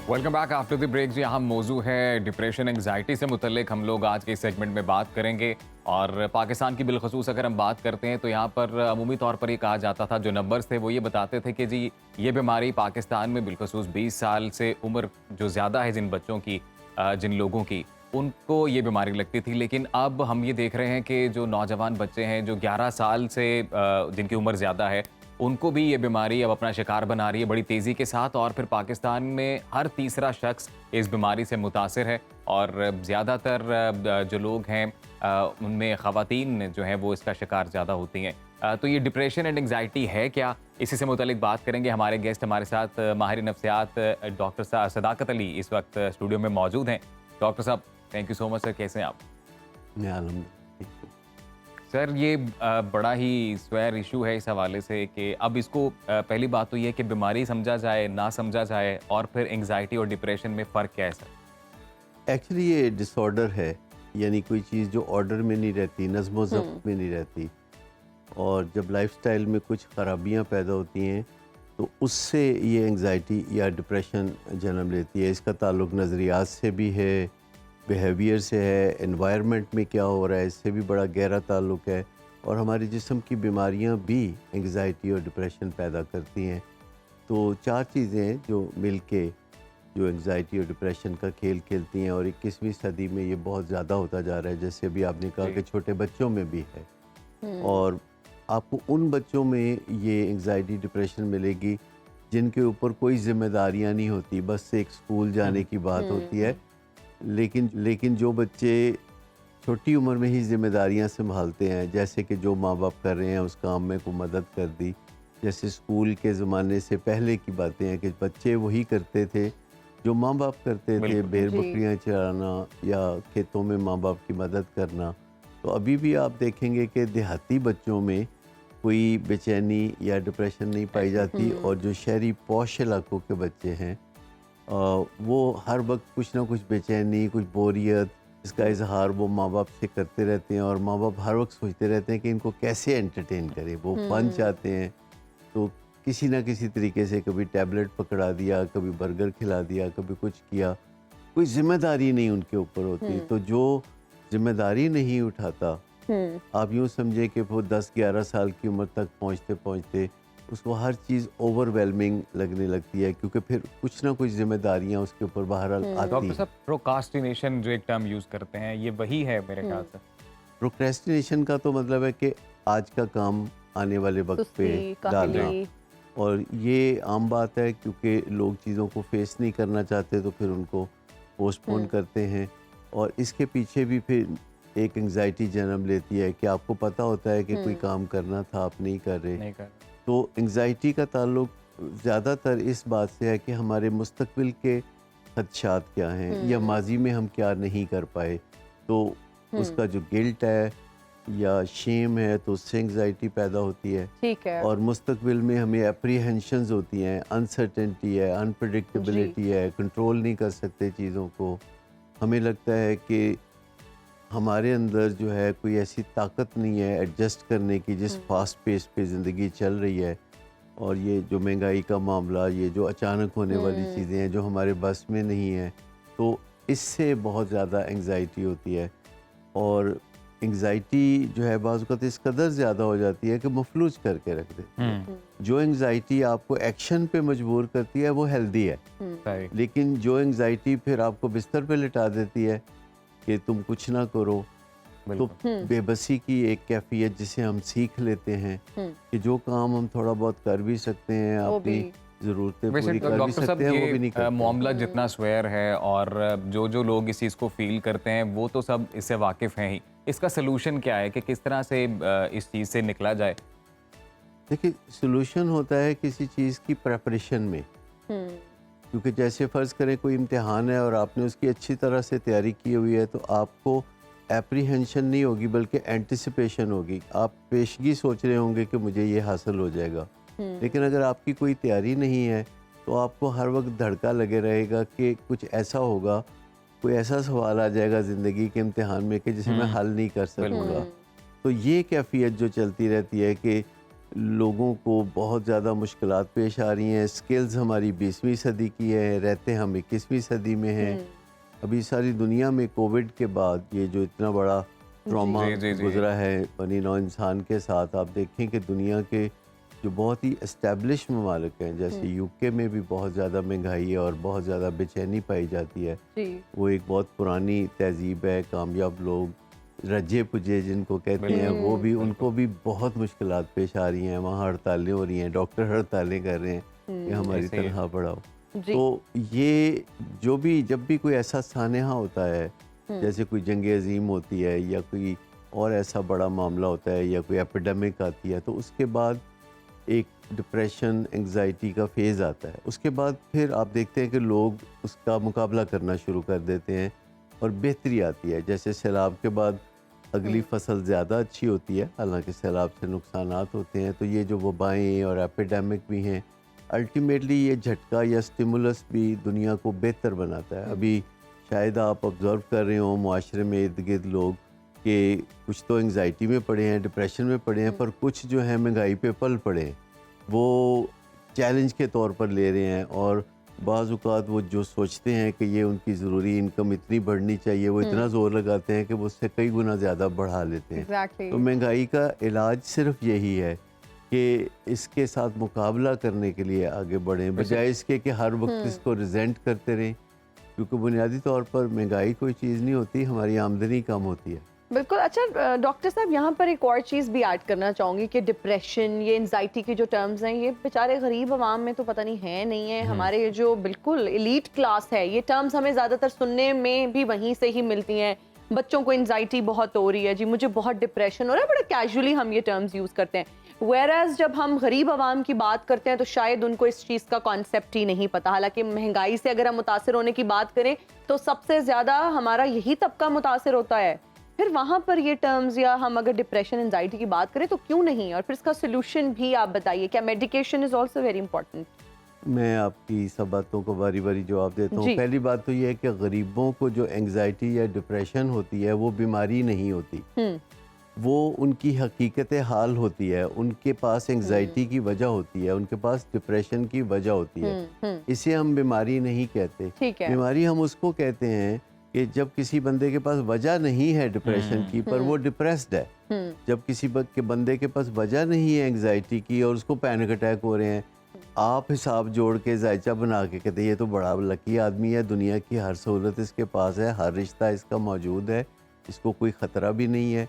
Welcome back after the break. जी हम मौजू है डिप्रेशन एंग्जाइटी से मुतल्लिक हम लोग आज के इस सेगमेंट में बात करेंगे। और पाकिस्तान की बिलखसूस अगर हम बात करते हैं तो यहाँ पर अमूमी तौर पर ये कहा जाता था, जो नंबर्स थे वो ये बताते थे कि जी ये बीमारी पाकिस्तान में बिलखसूस 20 साल से उम्र जो ज़्यादा है जिन बच्चों की, जिन लोगों की, उनको ये बीमारी लगती थी। लेकिन अब हम ये देख रहे हैं कि जो नौजवान बच्चे हैं जो 11 साल से जिनकी उम्र ज़्यादा है, उनको भी ये बीमारी अब अपना शिकार बना रही है बड़ी तेज़ी के साथ। और फिर पाकिस्तान में हर तीसरा शख्स इस बीमारी से मुतासिर है, और ज़्यादातर जो लोग हैं उनमें ख़वातीन जो हैं वो इसका शिकार ज़्यादा होती हैं। तो ये डिप्रेशन एंड एंग्जाइटी है क्या, इसी से मुतालिक बात करेंगे। हमारे गेस्ट हमारे साथ माहिर नफ्सियात डॉक्टर सदाकत अली इस वक्त स्टूडियो में मौजूद हैं। डॉक्टर साहब thank you so much sir, कैसे हैं आप? सर ये बड़ा ही स्वेर इशू है इस हवाले से कि अब इसको पहली बात तो ये कि बीमारी समझा जाए ना समझा जाए, और फिर एंग्जाइटी और डिप्रेशन में फ़र्क क्या है सर? एक्चुअली ये डिसऑर्डर है, यानी कोई चीज़ जो ऑर्डर में नहीं रहती, नज़्म व ज़ब्त में नहीं रहती, और जब लाइफस्टाइल में कुछ खराबियां पैदा होती हैं तो उससे ये एंग्जाइटी या डिप्रेशन जन्म लेती है। इसका ताल्लुक नज़रियात से भी है, बिहेवियर से है, एनवायरनमेंट में क्या हो रहा है इससे भी बड़ा गहरा ताल्लुक है, और हमारे जिस्म की बीमारियां भी एंग्जाइटी और डिप्रेशन पैदा करती हैं। तो 4 चीज़ें हैं जो मिल के जो एंग्जाइटी और डिप्रेशन का खेल खेलती हैं, और 21वीं सदी में ये बहुत ज़्यादा होता जा रहा है। जैसे अभी आपने कहा कि छोटे बच्चों में भी है, और आपको उन बच्चों में ये एंग्जाइटी डिप्रेशन मिलेगी जिनके ऊपर कोई जिम्मेदारियां नहीं होती, बस एक स्कूल जाने की बात होती है। लेकिन जो बच्चे छोटी उम्र में ही जिम्मेदारियां संभालते हैं, जैसे कि जो माँ बाप कर रहे हैं उस काम में को मदद कर दी, जैसे स्कूल के ज़माने से पहले की बातें हैं कि बच्चे वही करते थे जो माँ बाप करते थे, भेड़ जी। बकरियां चराना या खेतों में माँ बाप की मदद करना। तो अभी भी आप देखेंगे कि देहाती बच्चों में कोई बेचैनी या डिप्रेशन नहीं पाई जाती, और जो शहरी पॉश इलाकों के बच्चे हैं वो हर वक्त कुछ ना कुछ बेचैनी, कुछ बोरियत, इसका इजहार वो माँ बाप से करते रहते हैं, और माँ बाप हर वक्त सोचते रहते हैं कि इनको कैसे एंटरटेन करें। वो फन चाहते हैं, तो किसी ना किसी तरीके से कभी टैबलेट पकड़ा दिया, कभी बर्गर खिला दिया, कभी कुछ किया, कोई जिम्मेदारी नहीं उनके ऊपर होती। तो जो जिम्मेदारी नहीं उठाता, आप यूँ समझे कि वो 10-11 साल की उम्र तक पहुँचते पहुँचते उसको हर चीज़ ओवरवेलमिंग लगने लगती है, क्योंकि फिर कुछ ना कुछ जिम्मेदारियां उसके ऊपर बाहर आती डॉक्टर हैं। साहब, प्रोकास्टिनेशन जो एक टर्म यूज करते हैं, ये वही है मेरे ख्याल से। प्रोक्रेस्टिनेशन का तो मतलब है कि आज का काम आने वाले वक्त पे सुस्ती, डालना, काहली। और ये आम बात है क्योंकि लोग चीज़ों को फेस नहीं करना चाहते तो फिर उनको पोस्टपोन करते हैं, और इसके पीछे भी फिर एक एंग्जाइटी जन्म लेती है कि आपको पता होता है कि कोई काम करना था, आप नहीं कर रहे। नहीं कर तो एंग्जाइटी का ताल्लुक ज़्यादातर इस बात से है कि हमारे मुस्तकबिल के खदशात क्या हैं, या माजी में हम क्या नहीं कर पाए, तो उसका जो गिल्ट है या शेम है, तो उससे एंग्जाइटी पैदा होती है। ठीक है। और मुस्तकबिल में हमें एप्रीहेंशंस होती हैं, अनसर्टेनिटी है, अनप्रडिक्टेबिलिटी है, कंट्रोल नहीं कर सकते चीज़ों को। हमें लगता है कि हमारे अंदर जो है कोई ऐसी ताकत नहीं है एडजस्ट करने की जिस फास्ट पेस पे ज़िंदगी चल रही है, और ये जो महंगाई का मामला, ये जो अचानक होने वाली चीज़ें हैं जो हमारे बस में नहीं है, तो इससे बहुत ज़्यादा एंग्जाइटी होती है। और एंग्जाइटी जो है बाज़ वक़्त इस कदर ज़्यादा हो जाती है कि मफलूज करके रख देती है। जो एंग्जाइटी आपको एक्शन पे मजबूर करती है वो हेल्दी है, सही। लेकिन जो एंग्जाइटी फिर आपको बिस्तर पे लिटा देती है कि तुम कुछ ना करो, तो बेबसी की एक कैफियत जिसे हम सीख लेते हैं कि जो काम हम थोड़ा बहुत कर भी सकते हैं, वो अपनी भी। ज़रूरतें वैसे पूरी कर भी डॉक्टर साहब, सकते हैं, वो भी नहीं ये करते। मामला जितना स्वेयर है और जो लोग इस चीज़ को फील करते हैं वो तो सब इससे वाकिफ़ हैं ही। इसका सलूशन क्या है कि किस तरह से इस चीज़ से निकला जाए? देखिए, सोल्यूशन होता है किसी चीज़ की प्रेपरेशन में, क्योंकि जैसे फ़र्ज़ करें कोई इम्तिहान है और आपने उसकी अच्छी तरह से तैयारी की हुई है, तो आपको एप्रीहेंशन नहीं होगी बल्कि एंटिसिपेशन होगी। आप पेशगी सोच रहे होंगे कि मुझे ये हासिल हो जाएगा, लेकिन अगर आपकी कोई तैयारी नहीं है तो आपको हर वक्त धड़का लगे रहेगा कि कुछ ऐसा होगा, कोई ऐसा सवाल आ जाएगा ज़िंदगी के इम्तिहान में कि जिसे मैं हल नहीं कर सकूँगा। तो ये कैफियत जो चलती रहती है कि लोगों को बहुत ज़्यादा मुश्किलात पेश आ रही हैं। स्किल्स हमारी 20वीं सदी की है, रहते हम 21वीं सदी में हैं। अभी सारी दुनिया में कोविड के बाद ये जो इतना बड़ा ट्रॉमा जी। गुजरा है बनी नौ इंसान के साथ, आप देखें कि दुनिया के जो बहुत ही एस्टेब्लिश ममालिक हैं, जैसे यूके में भी बहुत ज़्यादा महंगाई है और बहुत ज़्यादा बेचैनी पाई जाती है। वो एक बहुत पुरानी तहजीब है, कामयाब लोग, रजे पुजे जिनको कहते हैं, वो भी, उनको भी बहुत मुश्किलात पेश आ रही हैं। वहाँ हड़तालें हो रही हैं, डॉक्टर हड़तालें कर रहे हैं कि हमारी ऐसे ही है। तनख्वाह बढ़ाओ। तो ये जब भी कोई ऐसा सानेहा होता है, जैसे कोई जंग अजीम होती है या कोई और ऐसा बड़ा मामला होता है या कोई एपिडेमिक आती है, तो उसके बाद एक डिप्रेशन, एंग्जाइटी का फेज़ आता है। उसके बाद फिर आप देखते हैं कि लोग उसका मुकाबला करना शुरू कर देते हैं और बेहतरी आती है। जैसे सैलाब के बाद अगली फसल ज़्यादा अच्छी होती है, हालांकि सैलाब से नुकसानात होते हैं। तो ये जो वबाएँ और एपिडेमिक भी हैं, अल्टीमेटली ये झटका या स्टिमुलस भी दुनिया को बेहतर बनाता है। अभी शायद आप ऑब्ज़र्व कर रहे हो मुआशरे में इर्द गिर्द लोग कि कुछ तो एंग्जाइटी में पड़े हैं, डिप्रेशन में पड़े हैं, पर कुछ जो है महंगाई पे पल पड़े हैं, वो चैलेंज के तौर पर ले रहे हैं। और बाज़ औक़ात वो जो सोचते हैं कि ये उनकी ज़रूरी इनकम इतनी बढ़नी चाहिए, वो इतना ज़ोर लगाते हैं कि वो उससे कई गुना ज़्यादा बढ़ा लेते हैं। तो महंगाई का इलाज सिर्फ यही है कि इसके साथ मुकाबला करने के लिए आगे बढ़ें, बजाय इसके कि हर वक्त इसको रिजेंट करते रहें। क्योंकि बुनियादी तौर पर महंगाई कोई चीज़ नहीं होती, हमारी आमदनी कम होती है। बिल्कुल। अच्छा डॉक्टर साहब, यहाँ पर एक और चीज़ भी ऐड करना चाहूँगी कि डिप्रेशन, ये एंजाइटी के जो टर्म्स हैं, ये बेचारे गरीब आवाम में तो पता नहीं है नहीं है। हमारे ये जो बिल्कुल एलीट क्लास है, ये टर्म्स हमें ज़्यादातर सुनने में भी वहीं से ही मिलती हैं। बच्चों को एंजाइटी बहुत हो रही है जी, मुझे बहुत डिप्रेशन हो रहा है, बड़ा कैजुअली हम ये टर्म्स यूज़ करते हैं। वेयरएज जब हम गरीब आवाम की बात करते हैं तो शायद उनको इस चीज़ का कॉन्सेप्ट ही नहीं पता। हालांकि महंगाई से अगर हम मुतासिर होने की बात करें तो सबसे ज़्यादा हमारा यही तबका मुतासिर होता है। फिर वहाँ पर ये टर्म्स, या हम अगर डिप्रेशन एंजाइटी की बात करें तो क्यों नहीं, और फिर इसका सोल्यूशन भी आप बताइए। क्या medication is also very important? मैं आपकी सब बातों को बारी बारी जवाब देता हूँ। जी। पहली बात तो ये है कि गरीबों को जो एंग्जाइटी या डिप्रेशन होती है वो बीमारी नहीं होती, वो उनकी हकीकत हाल होती है। उनके पास एंग्जाइटी की वजह होती है, उनके पास डिप्रेशन की वजह होती है। इसे हम बीमारी नहीं कहते। ठीक है। बीमारी हम उसको कहते हैं कि जब किसी बंदे के पास वजह नहीं है डिप्रेशन की, पर वो डिप्रेस्ड है। जब किसी के बंदे के पास वजह नहीं है एंग्जाइटी की और उसको पैनिक अटैक हो रहे हैं, आप हिसाब जोड़ के जायचा बना के कहते ये तो बड़ा लकी आदमी है, दुनिया की हर सहूलत इसके पास है, हर रिश्ता इसका मौजूद है, इसको कोई ख़तरा भी नहीं है।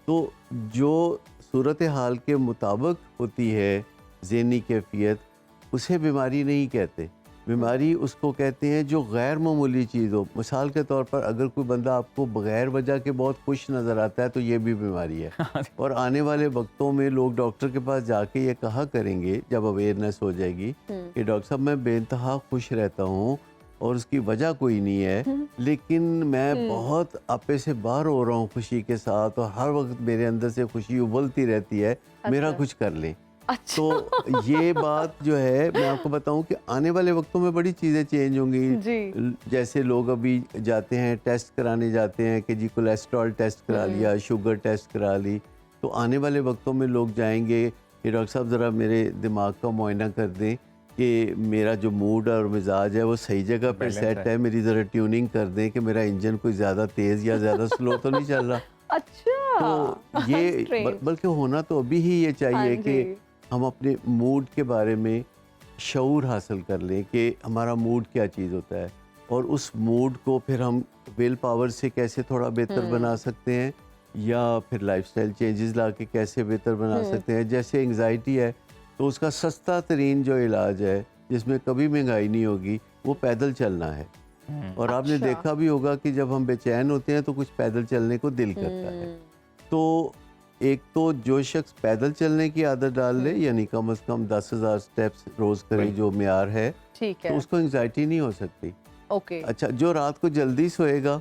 तो जो सूरत हाल के मुताबिक होती है ज़हनी कैफियत, उसे बीमारी नहीं कहते। बीमारी उसको कहते हैं जो गैर मामूली चीज़ हो। मिसाल के तौर पर अगर कोई बंदा आपको बगैर वजह के बहुत खुश नज़र आता है तो ये भी बीमारी है। और आने वाले वक्तों में लोग डॉक्टर के पास जाके ये कहा करेंगे, जब अवेयरनेस हो जाएगी, कि डॉक्टर साहब मैं बेइंतहा खुश रहता हूँ और उसकी वजह कोई नहीं है, लेकिन मैं बहुत आपे से बाहर हो रहा हूँ खुशी के साथ और हर वक्त मेरे अंदर से खुशी उबलती रहती है, मेरा कुछ कर लें। अच्छा। तो ये बात जो है, मैं आपको बताऊं कि आने वाले वक्तों में बड़ी चीज़ें चेंज होंगी। जैसे लोग अभी जाते हैं, टेस्ट कराने जाते हैं कि जी कोलेस्ट्रॉल टेस्ट करा लिया, शुगर टेस्ट करा ली, तो आने वाले वक्तों में लोग जाएंगे कि डॉक्टर साहब ज़रा मेरे दिमाग का मुआयना कर दें कि मेरा जो मूड और मिजाज है वो सही जगह पर सेट है, मेरी ज़रा ट्यूनिंग कर दें कि मेरा इंजन कोई ज़्यादा तेज़ या ज़्यादा स्लो तो नहीं चल रहा। अच्छा। तो ये बल्कि होना तो अभी ही ये चाहिए कि हम अपने मूड के बारे में शऊर हासिल कर लें कि हमारा मूड क्या चीज़ होता है, और उस मूड को फिर हम विल पावर से कैसे थोड़ा बेहतर बना सकते हैं, या फिर लाइफस्टाइल चेंजेस ला के कैसे बेहतर बना सकते हैं। जैसे एंग्जाइटी है तो उसका सस्ता तरीन जो इलाज है, जिसमें कभी महंगाई नहीं होगी, वो पैदल चलना है। और आपने देखा भी होगा कि जब हम बेचैन होते हैं तो कुछ पैदल चलने को दिल करता है। तो एक तो जो शख्स पैदल चलने की आदत डाल ले, यानी कम से कम 10,000 स्टेप्स रोज करे, जो म्यार है, ठीक है, तो उसको एंग्जाइटी नहीं हो सकती। ओके। अच्छा, जो रात को जल्दी सोएगा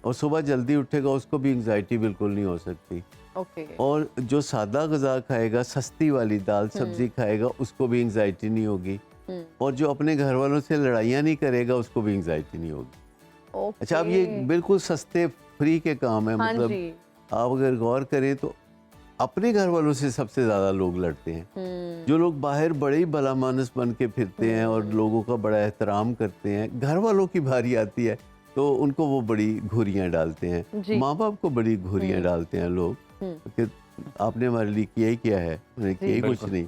और सुबह जल्दी उठेगा, उसको भी एंग्जाइटी बिल्कुल नहीं हो सकती। ओके। और जो सादा गज़ा खाएगा, सस्ती वाली दाल सब्जी खाएगा, उसको भी एंग्जाइटी नहीं होगी। और जो अपने घर वालों से लड़ाइयाँ नहीं करेगा, उसको भी एंग्जाइटी नहीं होगी। अच्छा, अब ये बिल्कुल सस्ते फ्री के काम है। मतलब आप अगर गौर करें तो अपने घर वालों से सबसे ज़्यादा लोग लड़ते हैं। जो लोग बाहर बड़े ही भला मानस बन के फिरते हैं और लोगों का बड़ा एहतराम करते हैं, घर वालों की बारी आती है तो उनको वो बड़ी घुरियाँ डालते हैं। माँ बाप को बड़ी घुरियाँ डालते हैं लोग कि आपने हमारे लिए किया ही क्या है, उन्हें किया ही कुछ नहीं।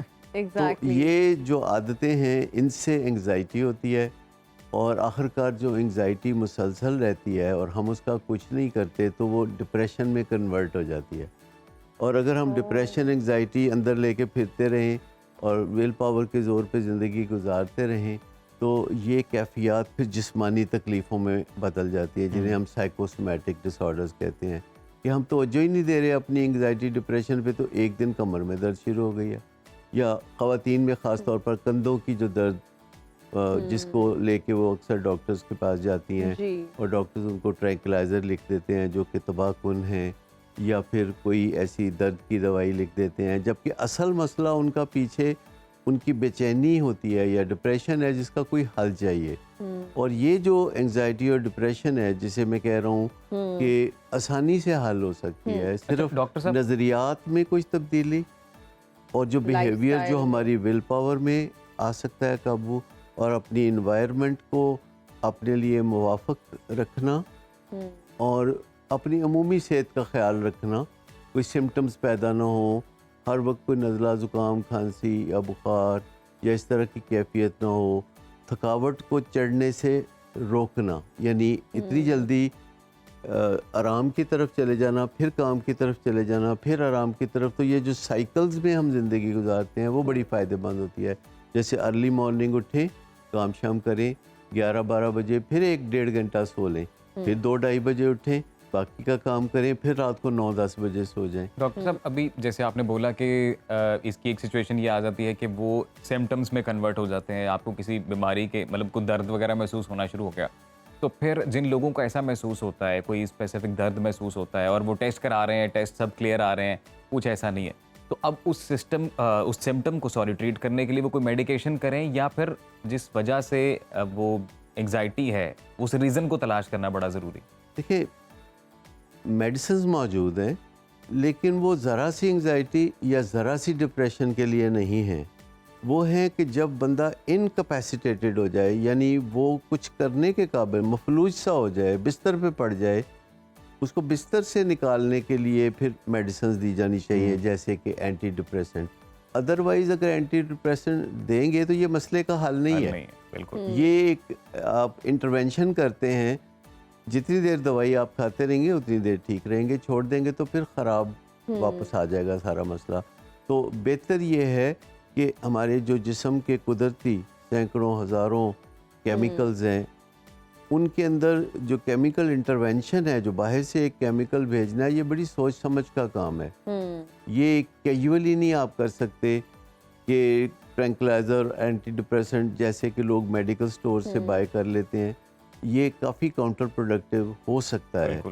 तो ये जो आदतें हैं, इनसे एंग्जाइटी होती है, और आखिरकार जो एंग्जाइटी मुसलसल रहती है और हम उसका कुछ नहीं करते तो वो डिप्रेशन में कन्वर्ट हो जाती है। और अगर हम डिप्रेशन एंग्जाइटी अंदर लेके फिरते रहें और विल पावर के ज़ोर पे ज़िंदगी गुजारते रहें, तो ये कैफियत फिर जिस्मानी तकलीफ़ों में बदल जाती है, जिन्हें हम साइकोसोमैटिक डिसऑर्डर्स कहते हैं। कि हम तवज्जो ही नहीं दे रहे अपनी एंग्जाइटी डिप्रेशन पे, तो एक दिन कमर में दर्द शुरू हो गई है, या ख़वातीन में ख़ास तौर पर कंधों की जो दर्द, जिसको लेके वो अक्सर डॉक्टर्स के पास जाती हैं और डॉक्टर्स उनको ट्रैंक्विलाइज़र लिख देते हैं जो कि तबाहकुन है, या फिर कोई ऐसी दर्द की दवाई लिख देते हैं, जबकि असल मसला उनका पीछे उनकी बेचैनी होती है या डिप्रेशन है जिसका कोई हल चाहिए। और ये जो एंग्जाइटी और डिप्रेशन है, जिसे मैं कह रहा हूँ कि आसानी से हल हो सकती है, सिर्फ डॉक्टर नज़रियात में कुछ तब्दीली और जो बिहेवियर जो हमारी विल पावर में आ सकता है काबू, और अपनी इन्वायरमेंट को अपने लिए मुवाफक रखना और अपनी अमूमी सेहत का ख्याल रखना, कोई सिम्टम्स पैदा ना हो, हर वक्त कोई नज़ला ज़ुकाम खांसी या बुखार या इस तरह की कैफियत ना हो, थकावट को चढ़ने से रोकना, यानी इतनी जल्दी आराम की तरफ चले जाना, फिर काम की तरफ चले जाना, फिर आराम की तरफ, तो ये जो साइकिल्स में हम ज़िंदगी गुजारते हैं वो बड़ी फ़ायदेमंद होती है। जैसे अर्ली मॉर्निंग उठें, काम शाम करें, 11-12 बजे फिर 1-1.5 घंटा सो लें, फिर 2-2:30 बजे उठें, बाकी का काम करें, फिर रात को 9-10 बजे सो जाएं। डॉक्टर साहब, अभी जैसे आपने बोला कि इसकी एक सिचुएशन ये आ जाती है कि वो सिम्टम्स में कन्वर्ट हो जाते हैं, आपको किसी बीमारी के मतलब कुछ दर्द वगैरह महसूस होना शुरू हो गया, तो फिर जिन लोगों को ऐसा महसूस होता है, कोई स्पेसिफिक दर्द महसूस होता है और वो टेस्ट करा रहे हैं, टेस्ट सब क्लियर आ रहे हैं, कुछ ऐसा नहीं है, तो अब उस सिम्टम को ट्रीट करने के लिए वो कोई मेडिकेशन करें या फिर जिस वजह से वो एंग्जाइटी है उस रीज़न को तलाश करना बड़ा ज़रूरी? देखिए, मेडिसिन मौजूद हैं, लेकिन वो ज़रा सी एंग्जाइटी या ज़रा सी डिप्रेशन के लिए नहीं है। वो है कि जब बंदा इनकैपेसिटेटेड हो जाए, यानी वो कुछ करने के काबिल मफलूज सा हो जाए, बिस्तर पे पड़ जाए, उसको बिस्तर से निकालने के लिए फिर मेडिसिन दी जानी चाहिए, जैसे कि एंटी डिप्रेसेंट। अदरवाइज़ अगर एंटी डिप्रेसेंट देंगे तो ये मसले का हल नहीं है। बिल्कुल। ये एक आप इंटरवेंशन करते हैं, जितनी देर दवाई आप खाते रहेंगे उतनी देर ठीक रहेंगे, छोड़ देंगे तो फिर ख़राब वापस आ जाएगा सारा मसला। तो बेहतर ये है कि हमारे जो जिस्म के कुदरती सैकड़ों हज़ारों केमिकल्स हैं, उनके अंदर जो केमिकल इंटरवेंशन है, जो बाहर से एक केमिकल भेजना है, ये बड़ी सोच समझ का काम है। ये कैजुअली नहीं आप कर सकते कि ट्रैंक्विलाइज़र, एंटी डिप्रेसेंट जैसे कि लोग मेडिकल स्टोर से बाय कर लेते हैं, ये काफ़ी काउंटर प्रोडक्टिव हो सकता है।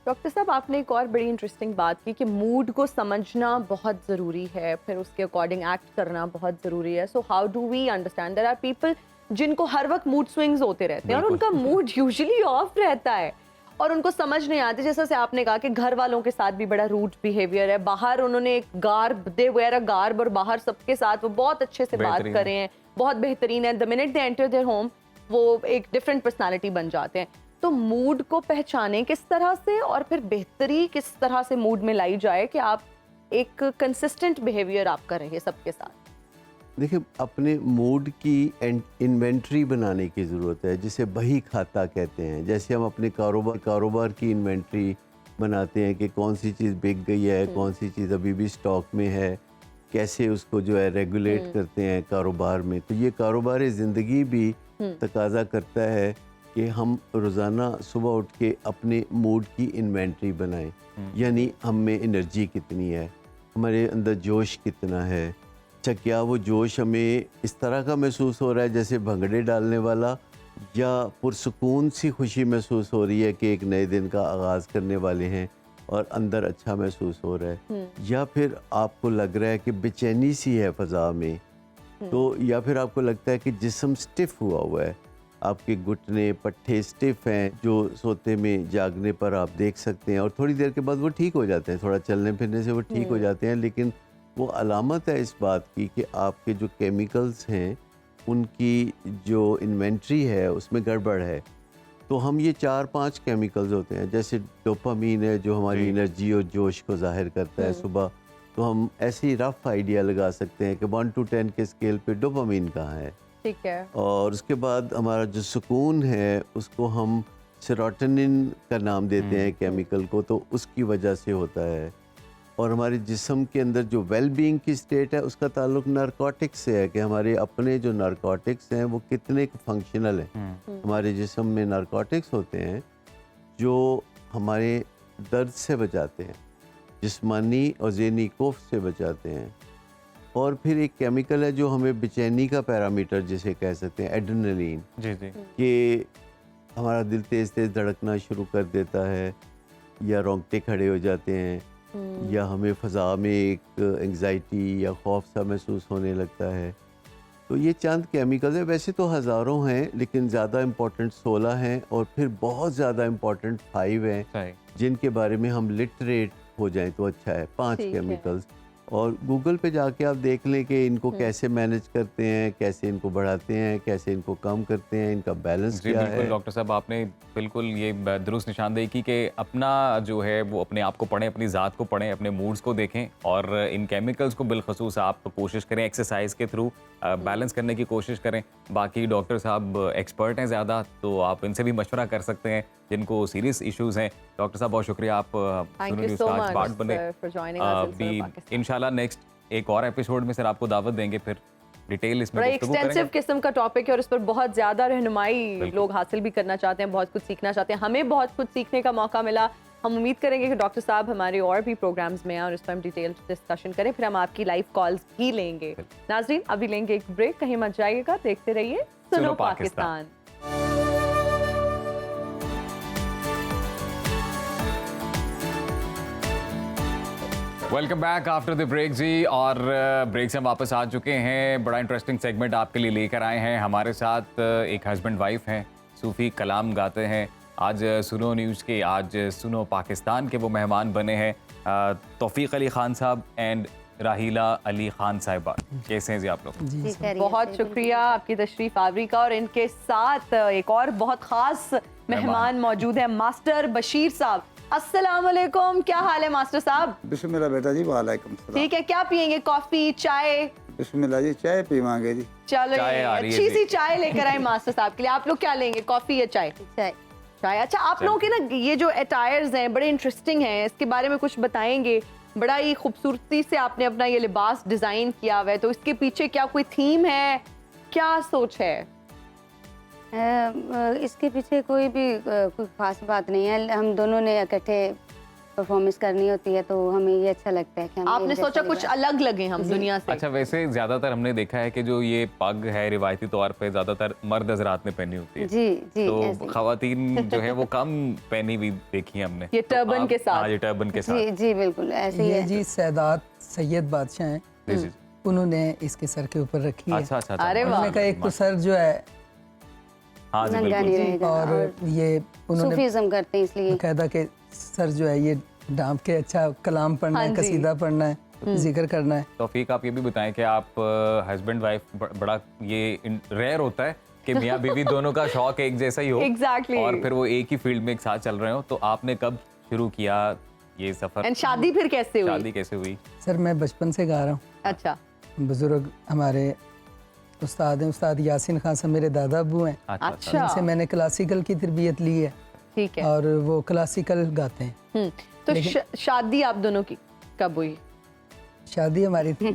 डॉक्टर साहब, आपने एक और बड़ी इंटरेस्टिंग बात की कि मूड को समझना बहुत ज़रूरी है, फिर उसके अकॉर्डिंग एक्ट करना बहुत ज़रूरी है। So how do we understand there are people जिनको हर वक्त मूड स्विंग्स होते रहते हैं और उनका मूड यूजुअली ऑफ रहता है और उनको समझ नहीं आती, जैसा से आपने कहा कि घर वालों के साथ भी बड़ा रूड बिहेवियर है, बाहर उन्होंने एक garb, they wear a garb, और बाहर सबके साथ वो बहुत अच्छे से बात कर रहे हैं, बहुत बेहतरीन है, the minute they enter their home वो एक डिफरेंट पर्सनालिटी बन जाते हैं। तो मूड को पहचाने किस तरह से और फिर बेहतरी किस तरह से मूड में लाई जाए कि आप एक कंसिस्टेंट बिहेवियर आप कर रहे हैं सबके साथ? देखिए, अपने मूड की इन्वेंट्री बनाने की ज़रूरत है, जिसे बही खाता कहते हैं। जैसे हम अपने कारोबार की इन्वेंट्री बनाते हैं कि कौन सी चीज़ बिक गई है, कौन सी चीज़ अभी भी स्टॉक में है, कैसे उसको जो है रेगुलेट करते हैं कारोबार में। तो ये कारोबार ज़िंदगी भी तकाजा करता है कि हम रोज़ाना सुबह उठ के अपने मूड की इन्वेंट्री बनाएं, यानी हम में एनर्जी कितनी है, हमारे अंदर जोश कितना है। अच्छा, क्या वो जोश हमें इस तरह का महसूस हो रहा है जैसे भंगड़े डालने वाला, या पुरसुकून सी खुशी महसूस हो रही है कि एक नए दिन का आगाज़ करने वाले हैं और अंदर अच्छा महसूस हो रहा है, या फिर आपको लग रहा है कि बेचैनी सी है फ़ज़ा में, तो या फिर आपको लगता है कि जिस्म स्टिफ हुआ है, आपके घुटने पट्टे स्टिफ हैं, जो सोते में जागने पर आप देख सकते हैं, और थोड़ी देर के बाद वो ठीक हो जाते हैं, थोड़ा चलने फिरने से वो ठीक हो जाते हैं, लेकिन वो अलामत है इस बात की कि आपके जो केमिकल्स हैं उनकी जो इन्वेंट्री है उसमें गड़बड़ है। तो हम ये 4-5 केमिकल्स होते हैं, जैसे डोपामीन है जो हमारी एनर्जी और जोश को जाहिर करता है सुबह, तो हम ऐसे ही रफ आइडिया लगा सकते हैं कि 1 to 10 के स्केल पे डोपामीन कहाँ है। ठीक है। और उसके बाद हमारा जो सुकून है उसको हम सेरोटोनिन का नाम देते हैं केमिकल को, तो उसकी वजह से होता है। और हमारे जिस्म के अंदर जो वेल बीइंग की स्टेट है उसका ताल्लुक नारकोटिक्स से है कि हमारे अपने जो नारकोटिक्स हैं वो कितने फंक्शनल हैं। हमारे जिस्म में नारकोटिक्स होते हैं जो हमारे दर्द से बचाते हैं, जिस्मानी और ज़हनी खौफ से बचाते हैं। और फिर एक केमिकल है जो हमें बेचैनी का पैरामीटर जिसे कह सकते हैं, एड्रेनलिन, कि हमारा दिल तेज़ तेज़ धड़कना शुरू कर देता है, या रोंगटे खड़े हो जाते हैं, या हमें फ़ज़ा में एक एंग्जाइटी या खौफ सा महसूस होने लगता है। तो ये चंद केमिकल्स हैं, वैसे तो हज़ारों हैं लेकिन ज़्यादा इम्पोर्टेंट 16 हैं, और फिर बहुत ज़्यादा इम्पोर्टेंट 5 हैं जिनके बारे में हम लिटरेट हो जाएं तो अच्छा है। 5 केमिकल्स, और गूगल पे जाके आप देख लें कि इनको कैसे मैनेज करते हैं, कैसे इनको बढ़ाते हैं, कैसे इनको कम करते हैं, इनका बैलेंस जी क्या बिल्कुल है। डॉक्टर साहब, आपने बिल्कुल ये दुरुस्त निशानदेही की कि अपना जो है वो अपने आप को पढ़ें, अपनी ज़ात को पढ़ें, अपने मूड्स को देखें और इन केमिकल्स को बिलखसूस आप कोशिश करें एक्सरसाइज के थ्रू बैलेंस करने की कोशिश करें। बाकी डॉक्टर साहब एक्सपर्ट हैं ज़्यादा, तो आप इनसे भी मशवरा कर सकते हैं जिनको सीरियस इश्यूज़ हैं। डॉक्टर साहब बहुत शुक्रिया, आप Thank सुनो you न्यूज़ so का आज much, पार्ट बने। sir, for joining us in अभी Suno Pakistan. इंशाल्लाह नेक्स्ट एक और एपिसोड में सर आपको दावत देंगे, फिर डिटेल इसमें बड़ा गुफ्तगू एक्सटेंसिव करेंगे। किस्म का टॉपिक है और इस पर बहुत ज्यादा रहनुमाई बिल्कुल। लोग हासिल भी करना चाहते हैं, बहुत कुछ सीखना चाहते हैं। हमें बहुत कुछ सीखने का मौका मिला। हम उम्मीद करेंगे कि डॉक्टर साहब हमारे और भी प्रोग्राम्स में आए और इस पर हम डिटेल डिस्कशन करें, फिर हम आपकी लाइव कॉल्स भी लेंगे। नाजरीन, अभी लेंगे एक ब्रेक, कहीं मत जाइएगा, देखते रहिए सुनो सुनो Pakistan. Welcome back after the break जी। और ब्रेक से हम वापस आ चुके हैं। बड़ा इंटरेस्टिंग सेगमेंट आपके लिए लेकर आए हैं। हमारे साथ एक हस्बैंड वाइफ हैं, सूफी कलाम गाते हैं। आज सुनो न्यूज़ के, आज सुनो पाकिस्तान के वो मेहमान बने हैं तौफीक अली खान साहब एंड राहीला अली खान साहिबा। कैसे हैं जी आप लोग? बहुत शुक्रिया आपकी तशरीफ आवरी का। और इनके साथ एक और बहुत खास मेहमान मौजूद है, मास्टर बशीर साहब। अस्सलाम वालेकुम, क्या हाल है मास्टर साहब? बिस्मिल्लाह बेटा जी, वालेकुम सलाम। ठीक है, क्या पियेंगे? कॉफी, चाय? बिस्मिल्लाह जी, चाय पीवांगे जी। चलो, चाय आ रही है अच्छी जी। सी चाय लेकर आए मास्टर साहब के लिए। आप लोग क्या लेंगे, कॉफी या चाय? चाय। चाय। अच्छा, आप लोगों के ना ये जो अटायर्स हैं बड़े इंटरेस्टिंग हैं, इसके बारे में कुछ बताएंगे? बड़ा ही खूबसूरती से आपने अपना ये लिबास डिजाइन किया हुआ है, तो इसके पीछे क्या कोई थीम है, क्या सोच है? इसके पीछे कोई भी कोई खास बात नहीं है। हम दोनों ने इकट्ठे परफॉर्मेंस करनी होती है, तो हमें ये अच्छा लगता है कि हम आपने एक जैसा सोचा कुछ लिबास- अलग लगे हम दुनिया से? अच्छा, वैसे ज़्यादातर हमने देखा है कि जो ये पग है रिवायती तौर पे ज़्यादातर मर्द हजरात ने पहनी होती है, जी जी, तो ऐसे ही। खवातीन जो है वो कम पहनी हुई देखी है हमने। ये तो टर्बन आप- के साथ। हाँ, ये टर्बन के जी साथ। जी बिल्कुल ऐसे ही ये है। जी सैदात सैयद बादशाह हैं, जी, जी। उन्होंने इसके सर के ऊपर रखी है। अच्छा अच्छा अच्छा। अरे वाह। उन्होंने कहा एक तो सर जो है, हाँ जी नंगा नहीं बिल्कुल। रहेगा। और ये उन्होंने सूफीज़म करते हैं इसलिए। कहता कि सर जो है ये ढांप के अच्छा कलाम पढ़ना हाँ है, जी। कसीदा पढ़ना है, जिक्र करना है। तौफीक, आप ये भी बताएं कि आप हस्बैंड वाइफ बड़ा ये रेयर होता है कि मियाँ बीवी दोनों का शौक एक जैसा ही हो। Exactly. और फिर वो एक ही फील्ड में एक साथ चल रहे हो। तो आपने कब शुरू किया ये सफर? एंड शादी फिर कैसे हुई? शादी कैसे हुई? सर मैं बचपन से गा रहा हूँ। अच्छा, बुजुर्ग हमारे उस्ताद हैं, उस्ताद यासिन खान साहब मेरे दादा अबू हैं। अच्छा। उनसे मैंने क्लासिकल की तरबियत ली है ठीक है। और वो क्लासिकल गाते हैं। तो शादी आप दोनों की कब हुई? शादी हमारी हो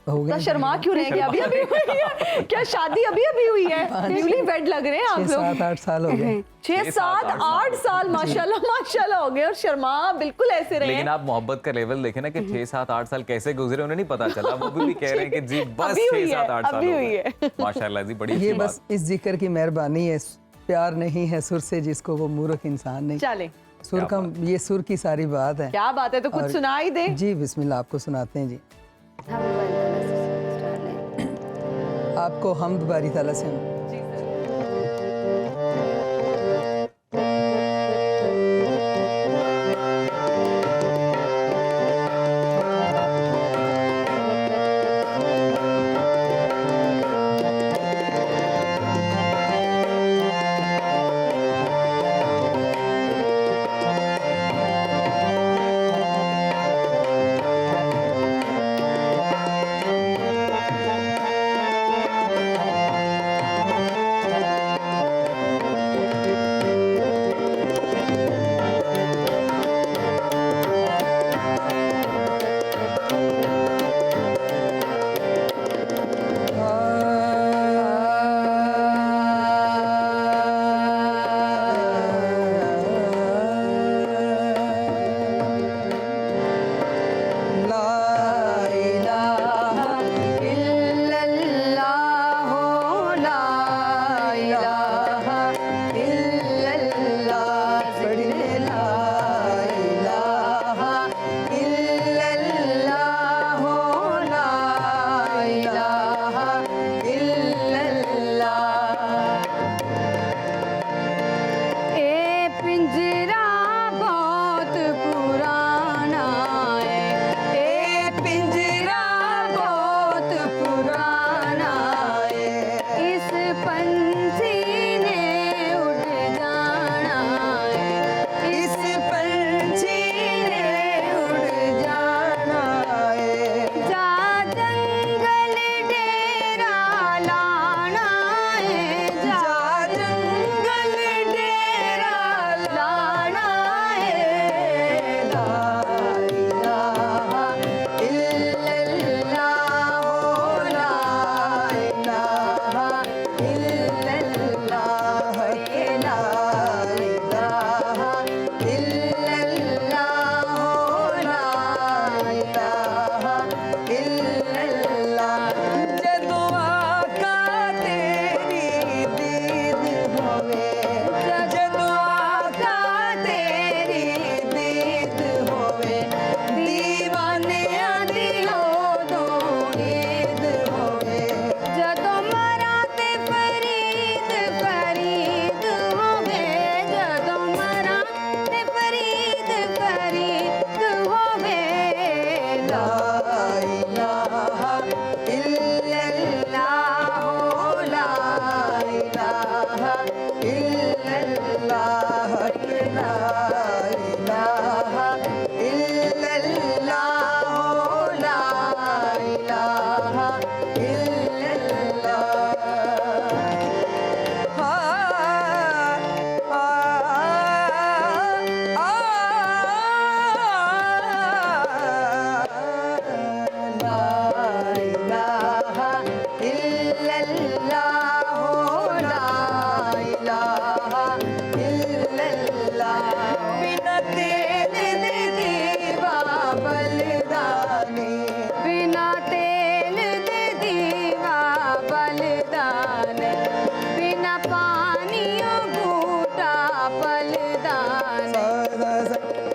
तो गई शर्मा क्यों रह गए? अभी अभी हुई है क्या शादी? अभी अभी हुई है? न्यूली वेड लग रहे हैं आप 6-7-8 साल हो गए। 6-7-8 साल माशाल्लाह माशाल्लाह हो गए। और शर्मा बिल्कुल ऐसे रहे लेकिन आप मोहब्बत का लेवल देखें ना कि 6-7-8 साल कैसे गुजरे उन्हें नहीं पता चला। वो भी कह रहे हैं कि जी बस अभी हुई है, 6-7-8 साल अभी हो हुई गए। है। माशाल्लाह जी, बड़ी ये अच्छी बस बात। इस जिक्र की मेहरबानी है। प्यार नहीं है सुर से जिसको वो मूर्ख इंसान नहीं। चले, सुर का ये सुर की सारी बात है। क्या बात है, तो कुछ और- सुना ही दे। जी बिस्मिल्लाह, आपको सुनाते हैं जी। हम बारी ताला से स्टार्ट लें। आपको हम्द बारी ताला से हम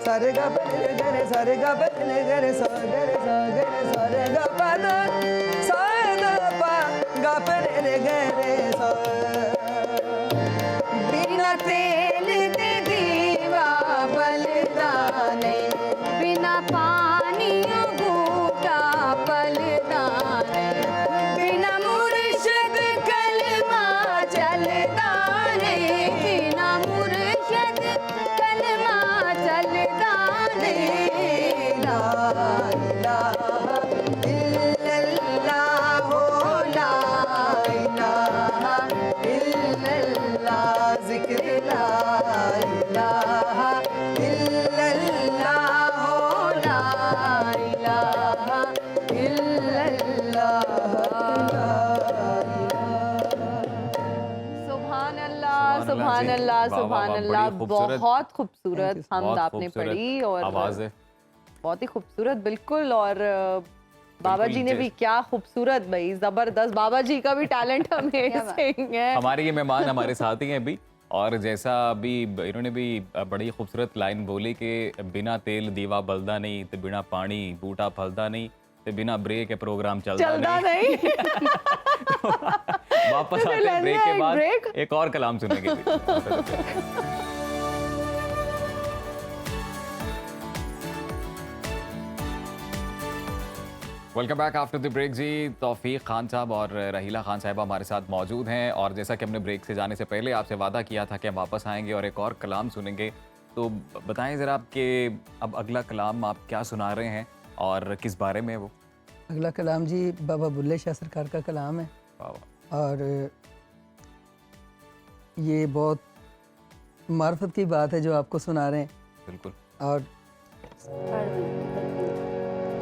सारे गा प रे ग रे सारे गा प रे ग रे सा ग रे सा ग रे सारे गा प द सा द प गा प रे ग रे सा बिना तेल दे दीवा बलदा नहीं, बिना पानी बूटा पलदा नहीं, बिना मुर्शद कलमा चलदा नहीं, बिना मुर्शद कलमा चलदा नहीं। ला इलाहा इल्लल्लाह हो, ला इलाहा इल्लल्लाह, जिक्र ला इलाहा इल्लल्लाह हो, ला इलाहा इल्लल्लाह। सुभान अल्लाह, सुभान जी। अल्लाह, वाह, वाह, सुभान वाह, अल्लाह। बड़ी खूबसूरत। बहुत खूबसूरत हमद बहुत आपने खूबसूरत पढ़ी और आवाज है। बहुत ही खूबसूरत बिल्कुल। और बाबा जी ने भी जैसे- क्या खूबसूरत, भाई जबरदस्त। बाबा जी का भी टैलेंट अमेजिंग है। हमारे ये मेहमान हमारे साथ ही हैं अभी, और जैसा अभी इन्होंने भी बड़ी खूबसूरत लाइन बोली कि बिना तेल दीवा बलदा नहीं, तो बिना पानी बूटा फलदा नहीं, तो बिना ब्रेक के प्रोग्राम चलदा चलदा नहीं। नहीं। वापस आते हैं ब्रेक के बाद, एक और कलाम सुनेंगे। Welcome back after the break जी। तौफीक खान साहब और रहीला खान साहिबा हमारे साथ मौजूद हैं, और जैसा कि हमने ब्रेक से जाने से पहले आपसे वादा किया था कि हम वापस आएंगे और एक और कलाम सुनेंगे, तो बताएं ज़रा आपके अब अगला कलाम आप क्या सुना रहे हैं और किस बारे में है वो? अगला कलाम जी बाबा बुल्ले शाह सरकार का कलाम है, वाह वाह। और ये बहुत मार्फत की बात है जो आपको सुना रहे हैं। बिल्कुल। और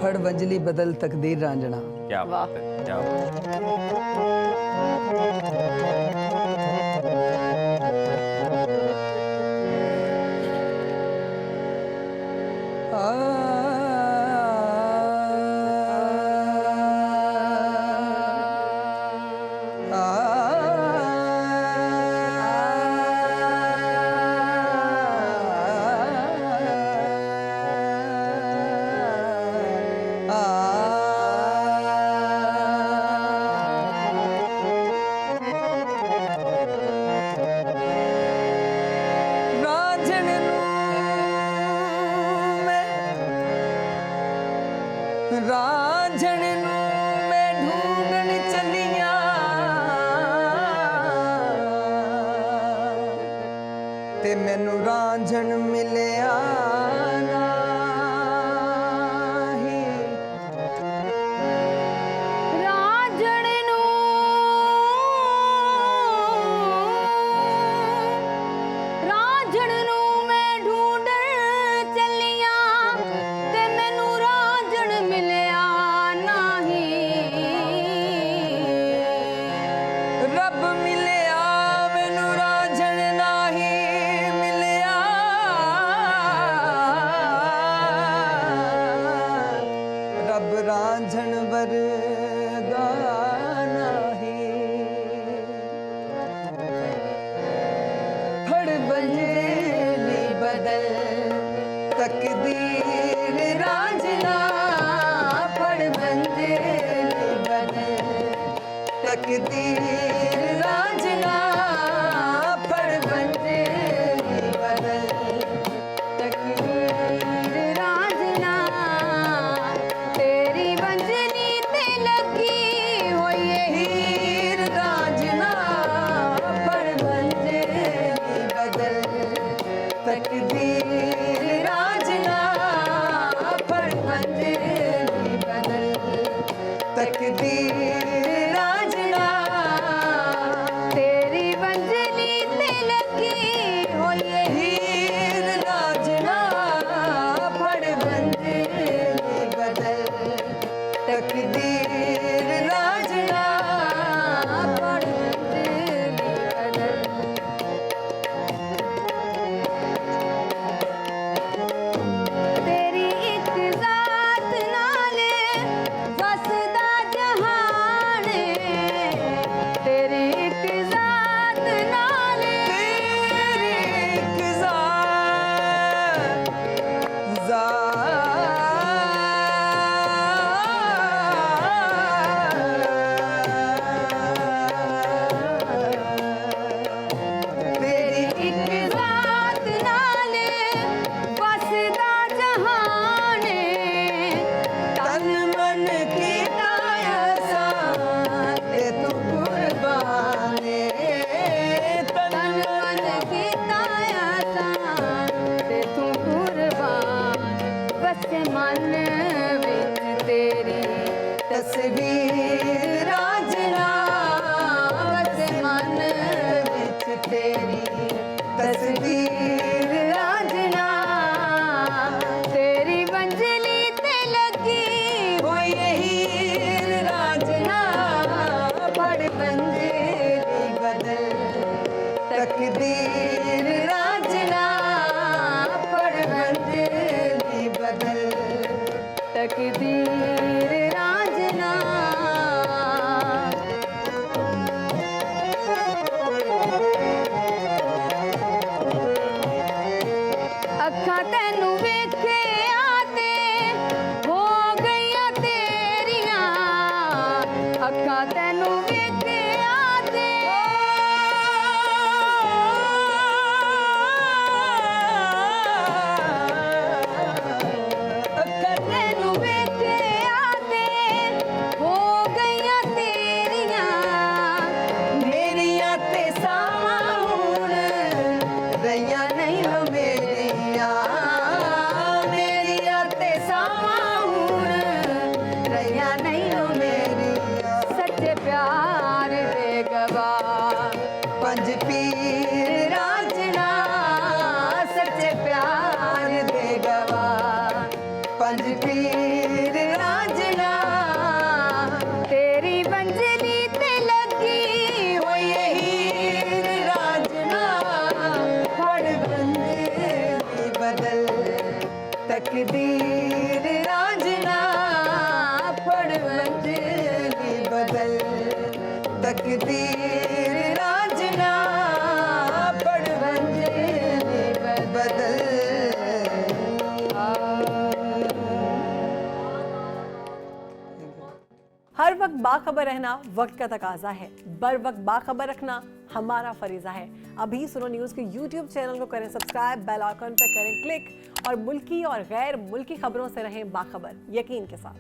फड़ वंजली बदल तकदीर रांझना। क्या वाह। बात है, क्या बात है। रांझण नूं मैं ढूंढण चलिया, ते मैनू रांझण मिलिया नाही। रांझण नूं मैं ढूंढण चलिया, ते मैनू रांझण मिलिया नाही। रब मिलिया मैनू रांझण नाही मिलिया, रब रांझण वर्गा नाही। फड़ बंजेली बदल तकदीर रांझना, फड़ बंजेली बदल तकदीर रांझना, फड़ बंजेली बदल तकदीर रांझना, तेरी वंजनी ते लगी होई है हीर रांझना, फड़ बंजेली बदल तकदीर रांझना, फड़ बंजेली बदल तकदीर रांझना। तेरी वंजनी ते लगी होई है हीर रांझना, फड़ बंजेली बदल तकदीर रांझना, फड़ बंजेली बदल। तेरी एक जात नाल वसदा जहान मन विच तेरी तस्वीर राजना बसे मन विच तेरी तस्वीर राजना तेरी मंजिली ते लगी हुई हीर राजना बड़ मंजिली बदल तकदीर राजना बड़ मंजिली बदल तकदीर राजना अखा तेनू वेखे आते हो गईया तेरिया अखा तेनू वेखे आते अखा तेनू वेखे आते हो गईया तेरिया मेरिया ते सावा हुण रहिया नहीं हो मेरिया मेरिया ते सावा हुण रहिया नहीं हो मेरिया सच्चे प्यार दे गवाह पंज पीर राजना सच्चे प्यार दे गवाह पंज पीर राजना तेरी मंजिली ते लगी हुई हीर राजना बड़ मंजिली बदल तकदीर राजना बड़ मंजिली बदल तकदीर राजना बड़ मंजिली बदल हर वक्त बाखबर रहना वक्त का तकाजा है, बर वक्त बाखबर रखना हमारा फरीजा है। अभी सुनो न्यूज़ के YouTube चैनल को करें सब्सक्राइब, बेल आइकन पर करें क्लिक और मुल्की और गैर मुल्की खबरों से रहें बाखबर यकीन के साथ।